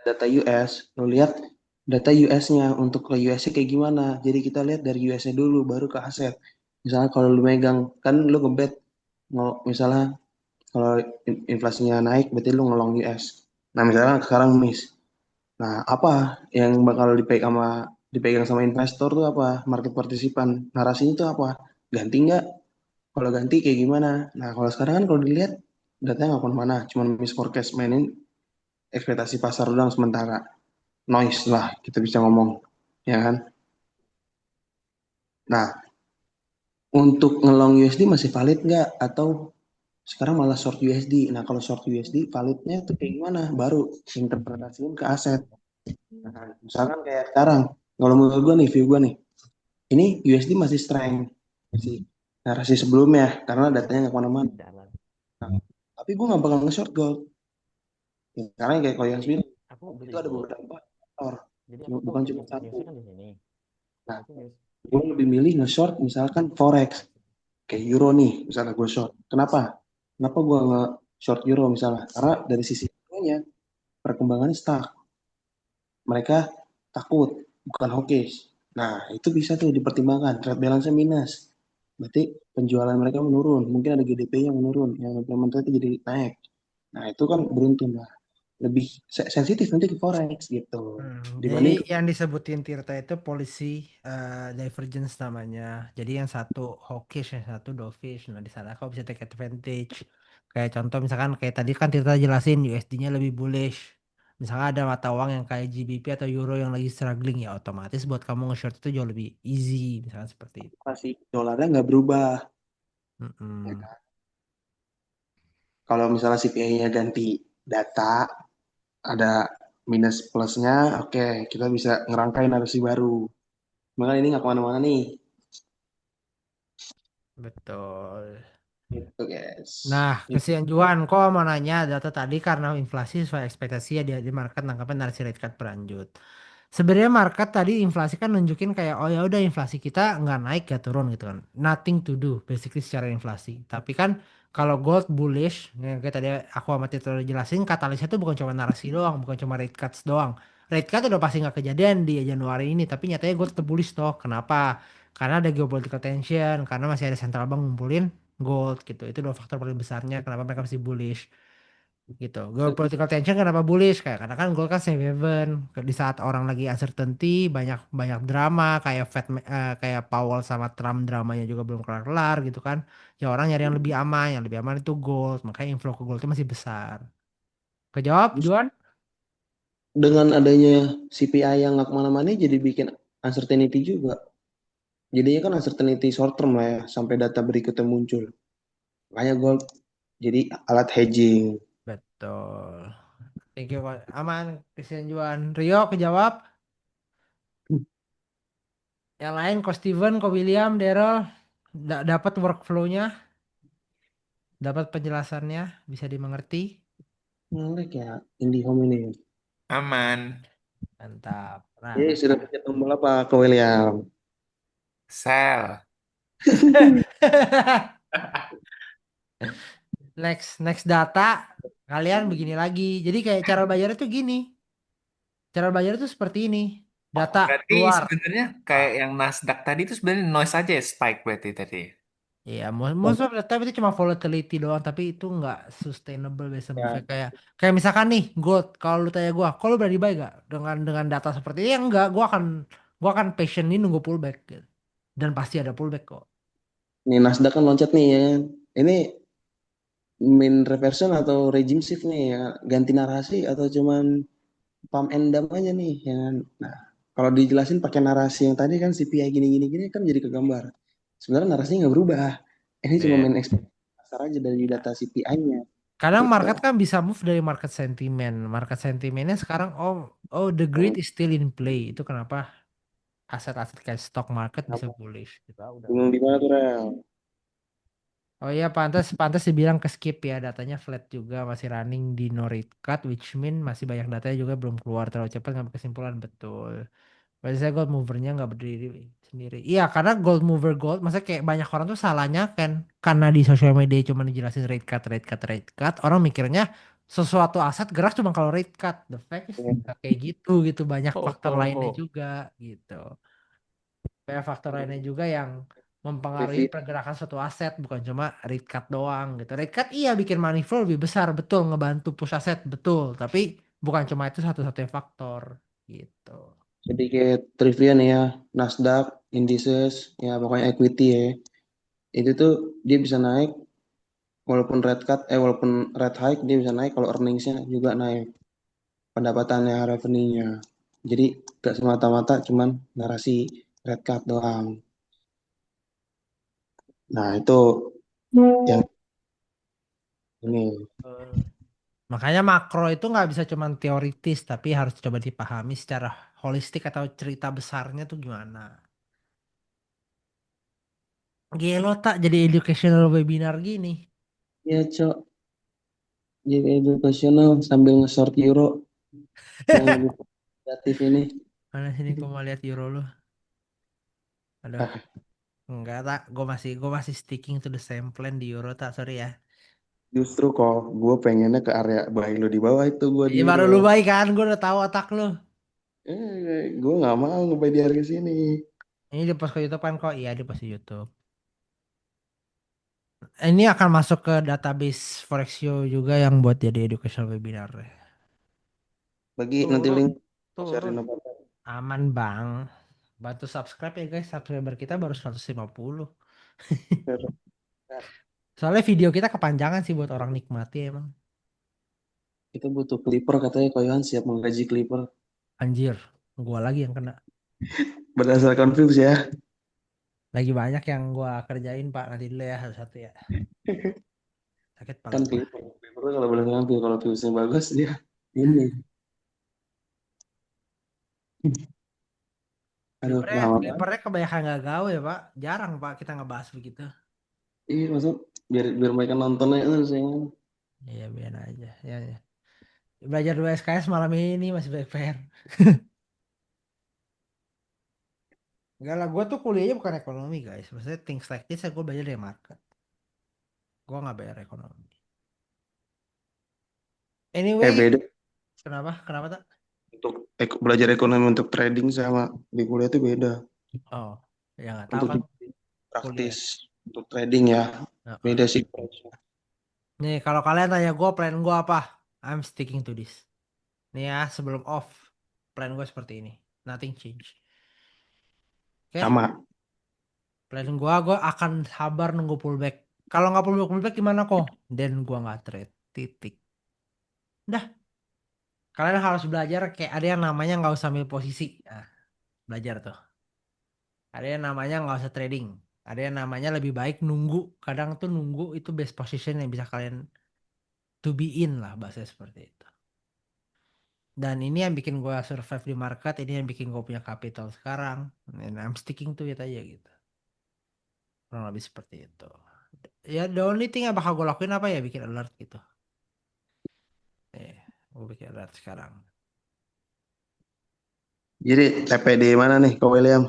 Speaker 1: data US, lo lihat data US-nya untuk ke US-nya kayak gimana. Jadi kita lihat dari US-nya dulu, baru ke aset. Misalnya kalau lu megang, kan lu ngebet, misalnya kalau inflasinya naik, berarti lu ngelong US. Nah misalnya sekarang miss. Nah apa yang bakal dipegang sama investor tuh apa? Market partisipan. Narasinya tuh apa? Ganti nggak? Kalau ganti kayak gimana? Nah kalau sekarang kan kalau dilihat datanya nggak kemana-mana, cuma miss forecast mainin ekspektasi pasar doang sementara noise lah kita bisa ngomong ya kan. Nah untuk ngelong USD masih valid nggak atau sekarang malah short USD. Nah kalau short USD validnya tuh kayak gimana baru interpretasiin ke aset. Nah, misalkan kayak sekarang kalau menurut gue nih view gue nih ini USD masih strength masih narasi sebelumnya karena datanya nggak kemana-mana.
Speaker 3: Jalan.
Speaker 1: Nah, tapi gue nggak bakal nge-short gold ya, karena kayak kalau yang bilang
Speaker 3: Aku
Speaker 1: itu
Speaker 3: beli
Speaker 1: ada
Speaker 3: gold.
Speaker 1: beberapa faktor
Speaker 3: Jadi aku tuh
Speaker 1: bukan cuma
Speaker 3: ini
Speaker 1: satu.
Speaker 3: newsnya kan di sini.
Speaker 1: Nah
Speaker 3: Aku news
Speaker 1: gue lebih milih nge-short misalkan forex kayak euro nih misalnya gue short kenapa gue nge short euro misalnya karena dari sisi euronya perkembangannya stuck mereka takut bukan hawkish. Nah itu bisa tuh dipertimbangkan trade balance minus berarti penjualan mereka menurun mungkin ada GDP yang menurun yang implementasi jadi naik. Nah itu kan beruntun lah lebih sensitif nanti ke forex gitu
Speaker 2: Jadi
Speaker 1: dibanding ke
Speaker 2: yang disebutin Tirta itu polisi divergence namanya. Jadi yang satu hawkish, yang satu dovish. Nah di sana kau bisa take advantage. Kayak contoh misalkan kayak tadi kan Tirta jelasin USD-nya lebih bullish. Misalnya ada mata uang yang kayak GBP atau Euro yang lagi struggling ya otomatis buat kamu nge-short itu jauh lebih easy. Misalnya seperti itu.
Speaker 1: inflasi dolarnya nggak berubah. Ya
Speaker 2: Mm-mm.
Speaker 1: kan? Kalau misalnya CPI-nya ganti data, ada minus plusnya, oke, kita bisa ngerangkai narasi baru. Makanya ini nggak kemana-mana nih.
Speaker 2: Betul.
Speaker 1: Gitu guys.
Speaker 2: Nah,
Speaker 1: Itu
Speaker 2: kesian Juan, kok mau nanya data tadi karena inflasi sesuai ekspektasi ya di market nangkapnya narasi rate cut berlanjut. Sebenarnya market tadi inflasi kan nunjukin kayak oh ya udah inflasi kita nggak naik ya turun gitu kan. Nothing to do basically secara inflasi. Tapi kan kalau gold bullish yang kayak tadi aku sama Tito udah jelasin katalisnya itu bukan cuma narasi doang, bukan cuma rate cuts doang. Rate cut udah pasti nggak kejadian di Januari ini, tapi nyatanya gold tetap bullish toh. Kenapa? Karena ada geopolitical tension, karena masih ada central bank ngumpulin gold gitu. Itu dua faktor paling besarnya kenapa mereka masih bullish gitu. Geopolitical tension kenapa bullish kayak karena kan gold kan safe haven. Di saat orang lagi uncertainty banyak banyak drama kayak kayak Powell sama Trump dramanya juga belum kelar-kelar gitu kan. Ya orang nyari yang lebih aman itu gold. Makanya inflow ke gold itu masih besar. Kejawab,
Speaker 1: terus
Speaker 2: Juan?
Speaker 1: dengan adanya CPI yang nggak kemana-mana jadi bikin uncertainty juga. Jadinya kan uncertainty short term lah ya, sampai data berikutnya muncul. Makanya gold jadi alat hedging.
Speaker 2: Betul. Thank you, Pak. Aman, Christian Juan. Rio kejawab. Yang lain, Ko Steven, Ko William, Daryl, dapat workflow-nya, dapat penjelasannya, bisa dimengerti.
Speaker 1: Menarik ya IndiHome ini.
Speaker 4: Aman.
Speaker 2: Mantap.
Speaker 1: Jadi
Speaker 2: Nah,
Speaker 1: sudah pencet tombol apa ke William?
Speaker 4: Sel.
Speaker 2: next data, kalian begini lagi. Jadi kayak cara bayar itu gini. Cara bayar itu seperti ini. Data
Speaker 4: Berarti
Speaker 2: keluar.
Speaker 4: sebenarnya kayak yang Nasdaq tadi itu sebenarnya noise aja ya, spike berarti tadi.
Speaker 2: Iya, most of the time itu cuma volatility doang, tapi itu nggak sustainable biasa
Speaker 1: Ya,
Speaker 2: movement kayak misalkan nih gold, kalau lu tanya gua, kalau lu berani buy gak dengan data seperti ini? Ya enggak, gua akan patiently nunggu pullback gitu. Dan pasti ada pullback kok.
Speaker 1: nih Nasdaq kan loncat nih ya kan. Ini mean reversion atau regime shift nih ya. Ganti narasi atau cuman pump and dump aja nih ya kan. Nah, kalau dijelasin pakai narasi yang tadi kan CPI gini kan jadi kegambar. Sebenarnya narasinya nggak berubah. Ini cuma
Speaker 4: Iya.
Speaker 1: main ekspektasi pasar aja dari data CPI-nya
Speaker 2: Kadang
Speaker 1: gitu.
Speaker 2: market kan bisa move dari market sentiment. Market sentimentnya sekarang oh the greed is still in play. Itu kenapa aset-aset kayak stock market bisa
Speaker 1: Kenapa?
Speaker 2: bullish. Gitu. Udah.
Speaker 1: Bingung di mana tuh Rel?
Speaker 2: Oh iya pantas pantas dibilang ke skip ya datanya flat juga masih running di no rate cut which mean masih banyak datanya juga belum keluar terlalu cepat ngambil kesimpulan betul. Berarti saya gold movernya nggak berdiri sendiri. Iya karena gold mover gold masa kayak banyak orang tuh salahnya kan karena di sosial media cuma dijelasin rate cut rate cut rate cut orang mikirnya sesuatu aset gerak cuma kalau rate cut. The fact is nggak kayak gitu gitu banyak
Speaker 3: Oh,
Speaker 2: faktor
Speaker 3: oh,
Speaker 2: lainnya
Speaker 3: oh.
Speaker 2: juga gitu. Banyak faktor lainnya juga yang mempengaruhi
Speaker 1: Review.
Speaker 2: pergerakan suatu aset bukan cuma rate cut doang gitu. Rate cut iya bikin money flow lebih besar betul ngebantu push aset betul tapi bukan cuma itu satu-satunya faktor gitu.
Speaker 1: Sedikit trivia nih ya, Nasdaq, indices, ya pokoknya equity ya. Itu tuh dia bisa naik walaupun red hike dia bisa naik kalau earningsnya juga naik, pendapatannya, revenue-nya. Jadi gak semata-mata cuman narasi red cut doang. Nah itu yang ini.
Speaker 2: Eh, Makanya makro itu nggak bisa cuma teoritis tapi harus coba dipahami secara holistik atau cerita besarnya tuh gimana. Gelo tak jadi educational webinar gini.
Speaker 1: Ya cok, jadi educational sambil nge-short euro yang lebih kreatif ini.
Speaker 2: Mana sini kau mau lihat euro lu? Aduh,
Speaker 1: Ah,
Speaker 2: enggak tak. Gue masih sticking to the same plan di euro tak. Sorry ya.
Speaker 1: justru kok gue pengennya ke area buy lo di bawah itu gue di
Speaker 2: Ini baru
Speaker 1: euro.
Speaker 2: lu baik kan, gue udah tahu otak lu.
Speaker 1: Gue nggak mau nge-buy di harga sini.
Speaker 2: Ini di post ke YouTube kan kok? Iya di post di YouTube. Ini akan masuk ke database Forexio juga yang buat jadi educational webinar.
Speaker 1: Bagi nanti
Speaker 2: Turun,
Speaker 1: link share
Speaker 2: turun.
Speaker 1: Inovator.
Speaker 2: Aman bang. Bantu subscribe ya guys. Subscriber kita baru 150. Soalnya video kita kepanjangan sih buat orang nikmati emang.
Speaker 1: Kita butuh clipper katanya Koyon siap menggaji clipper.
Speaker 2: Anjir, gua lagi yang kena.
Speaker 1: Berdasarkan views ya.
Speaker 2: Lagi banyak yang gua kerjain Pak. Nanti dulu ya satu-satu ya. Sakit pala
Speaker 1: Kan
Speaker 2: gua.
Speaker 1: clipper. Clipper tuh kalau boleh ngambil kalau viewsnya bagus dia ini. Aduh,
Speaker 2: Clippernya,
Speaker 1: lama banget.
Speaker 2: clippernya kebanyakan nggak gawe ya Pak. Jarang Pak kita ngebahas begitu.
Speaker 1: Iya, maksud biar mereka nontonnya itu sih.
Speaker 2: Iya biar aja. Ya, ya. Belajar 2 SKS malam ini masih banyak PR. Enggak lah, gue tuh kuliahnya bukan ekonomi guys. Maksudnya things like this gue belajar dari market. Gue nggak bayar ekonomi. Anyway,
Speaker 1: Beda
Speaker 2: kenapa? Kenapa tak?
Speaker 1: untuk belajar ekonomi untuk trading sama di kuliah itu beda.
Speaker 2: Oh, ya nggak tahu
Speaker 1: Untuk
Speaker 2: kan kuliah.
Speaker 1: praktis untuk trading ya
Speaker 2: Heeh.
Speaker 1: beda sih approach-nya.
Speaker 2: Nih kalau kalian tanya gue plan gue apa, I'm sticking to this. Nih ya sebelum off, plan gue seperti ini. Nothing change. Oke,
Speaker 1: Sama.
Speaker 2: plan gue akan sabar nunggu pullback. Kalau nggak pullback gimana kok? Dan gue nggak trade. Titik. Dah, kalian harus belajar kayak ada yang namanya nggak usah ambil posisi. Nah, belajar tuh. Ada yang namanya nggak usah trading. Ada yang namanya lebih baik nunggu. Kadang tuh nunggu itu best position yang bisa kalian to be in lah bahasa seperti itu. Dan ini yang bikin gue survive di market. Ini yang bikin gue punya capital sekarang. And I'm sticking to it aja gitu. Kurang lebih seperti itu. Ya the only thing yang bakal gue lakuin apa ya bikin alert gitu. Gue bikin alert sekarang.
Speaker 1: Jadi TPD mana nih Kak William?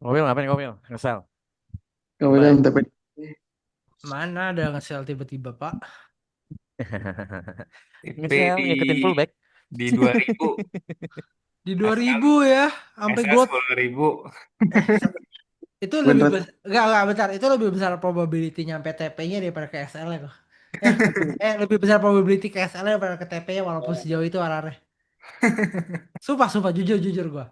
Speaker 3: Ngomel ngapain ngomel? Ngesel.
Speaker 1: Kak
Speaker 3: Coba ya.
Speaker 1: William TPD.
Speaker 2: Mana ada nge-sell tiba-tiba pak?
Speaker 4: TP
Speaker 3: Ngesel ngikutin pullback.
Speaker 4: di 2000.
Speaker 2: Di
Speaker 4: SL
Speaker 2: 2000 ya. Sampai
Speaker 4: SL
Speaker 2: gue
Speaker 4: 10.000.
Speaker 2: itu lebih
Speaker 1: Beneran.
Speaker 2: enggak bentar itu lebih besar probability nyampe TP-nya daripada ke SL kok. Eh lebih besar probability ke SL daripada ke TP-nya walaupun sejauh itu arahnya. Sumpah jujur jujur gua.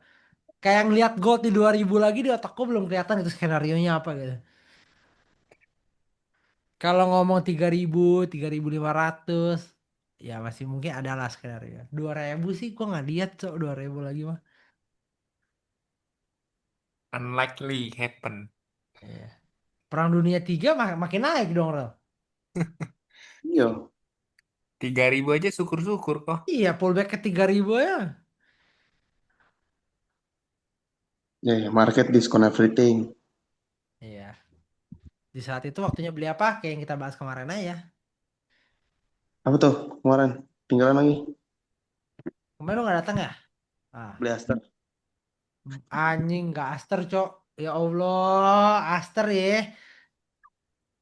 Speaker 2: Kayak ngeliat gold di 2000 lagi di otakku belum kelihatan itu skenario nya apa gitu. Kalau ngomong 3000, 3500 ya masih mungkin ada lah skenario. 2000 sih gua nggak lihat cok 2000 lagi mah.
Speaker 4: Unlikely happen.
Speaker 2: Iya. Perang Dunia 3 makin naik dong Rel.
Speaker 1: Iya.
Speaker 4: 3.000 aja syukur-syukur kok.
Speaker 2: Iya pullback ke 3000 ya.
Speaker 1: Ya, ya, market diskon everything.
Speaker 2: Iya. Di saat itu waktunya beli apa? Kayak yang kita bahas kemarin aja.
Speaker 1: Apa tuh kemarin? Tinggalan lagi.
Speaker 2: Kemarin lu nggak datang ya? Ah,
Speaker 1: Beli Aster.
Speaker 2: anjing nggak Aster, Cok. Ya Allah, Aster ya.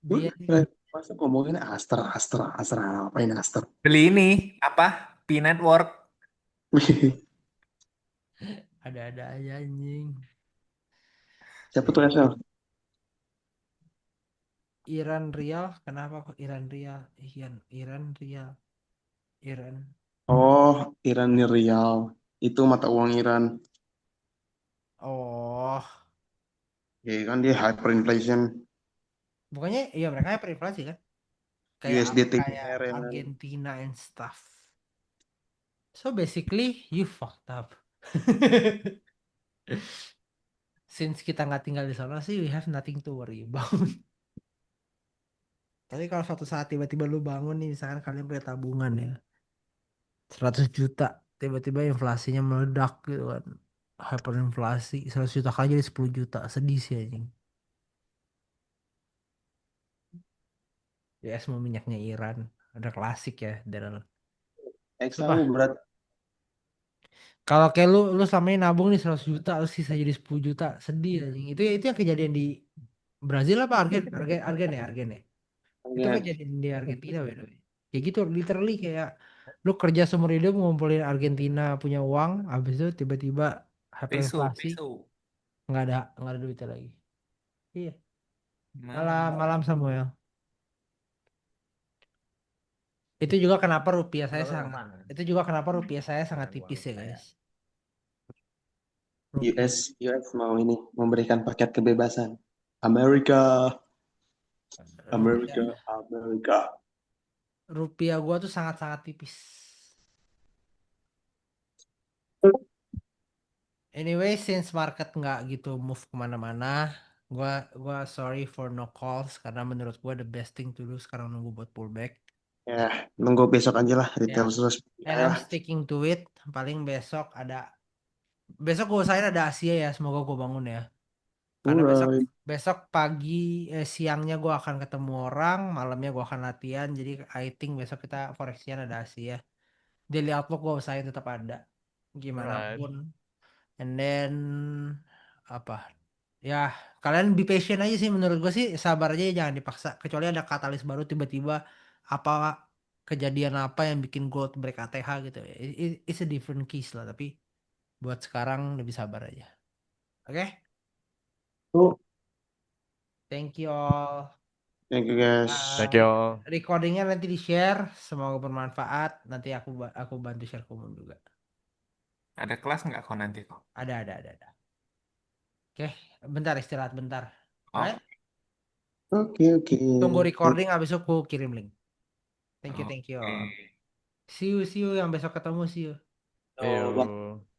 Speaker 2: Dia nih.
Speaker 1: Masa ngomongin Aster, Aster, Aster apa ini Aster?
Speaker 4: Beli ini apa? P-Network.
Speaker 2: Ada-ada aja anjing.
Speaker 1: Siapa tuh
Speaker 2: Nih,
Speaker 1: SL?
Speaker 2: Iran Rial, kenapa kok Iran Rial? Iran Rial. Iran.
Speaker 1: Oh, Iran Rial. Itu mata uang Iran.
Speaker 2: Oh,
Speaker 1: Ya kan dia hyperinflation.
Speaker 2: bukannya iya mereka hyperinflasi kan? Kayak
Speaker 1: USDT
Speaker 2: kayak
Speaker 1: TR ya kan.
Speaker 2: Argentina and stuff. So basically you fucked up. Since kita nggak tinggal di sana sih, we have nothing to worry about. Tapi kalau suatu saat tiba-tiba lu bangun nih, misalkan kalian punya tabungan ya, 100 juta, tiba-tiba inflasinya meledak gitu kan. Hyperinflasi, 100 juta kali jadi 10 juta, sedih sih anjing. Ya semua minyaknya Iran, ada klasik ya, Daryl.
Speaker 1: XAU
Speaker 2: Sumpah,
Speaker 1: berat.
Speaker 2: kalau kayak lu selama ini nabung nih 100 juta, terus sisa jadi 10 juta, sedih anjing. Itu yang kejadian di Brazil apa Argen ya, Argen ya. Itu
Speaker 1: Ya,
Speaker 2: kejadian di Argentina by the way. Kayak gitu literally kayak lu kerja seumur hidup ngumpulin Argentina punya uang, habis itu tiba-tiba
Speaker 4: Peso,
Speaker 2: hyperinflasi,
Speaker 4: peso.
Speaker 2: nggak ada duitnya lagi. Iya.
Speaker 4: Nah,
Speaker 2: Malam malam Samuel. Itu juga kenapa rupiah saya
Speaker 3: Kalau
Speaker 2: sangat
Speaker 3: panas.
Speaker 2: itu juga kenapa rupiah saya sangat
Speaker 3: Bukan uang
Speaker 2: tipis ya
Speaker 3: saya.
Speaker 2: guys. Rupiah
Speaker 1: US mau ini memberikan paket kebebasan. Amerika, Amerika,
Speaker 2: rupiah
Speaker 1: Amerika.
Speaker 2: rupiah gua tuh sangat-sangat tipis. Anyway, since market nggak gitu move kemana-mana, gua sorry for no calls karena menurut gua the best thing to do sekarang nunggu buat pullback.
Speaker 1: Ya, nunggu besok aja lah
Speaker 2: Ya,
Speaker 1: retail terus.
Speaker 2: and I'm sticking to it. Paling besok gue usahain ada Asia ya, semoga gue bangun ya. Karena
Speaker 1: Alright.
Speaker 2: besok siangnya gue akan ketemu orang, malamnya gue akan latihan. Jadi I think besok kita koreksian ada Asia. Daily outlook gue usahain tetap ada, gimana
Speaker 3: Alright.
Speaker 2: pun. And then apa? Ya kalian be patient aja sih, menurut gue sih sabar aja, jangan dipaksa. Kecuali ada katalis baru tiba-tiba apa kejadian apa yang bikin gold break ATH gitu. It's a different case lah, tapi buat sekarang lebih sabar aja. Oke?
Speaker 1: Oh,
Speaker 2: Thank you all.
Speaker 1: thank you guys.
Speaker 3: Thank you all.
Speaker 2: Recordingnya nanti di share, semoga bermanfaat. Nanti aku bantu share ke umum juga.
Speaker 4: Ada kelas nggak kok nanti kok?
Speaker 2: Ada. Oke, bentar istirahat bentar.
Speaker 4: Oh,
Speaker 2: Alright?
Speaker 1: Oke.
Speaker 2: Tunggu recording habis itu aku kirim link. Thank you.
Speaker 4: oke.
Speaker 2: See you yang besok ketemu, see you.
Speaker 3: See you.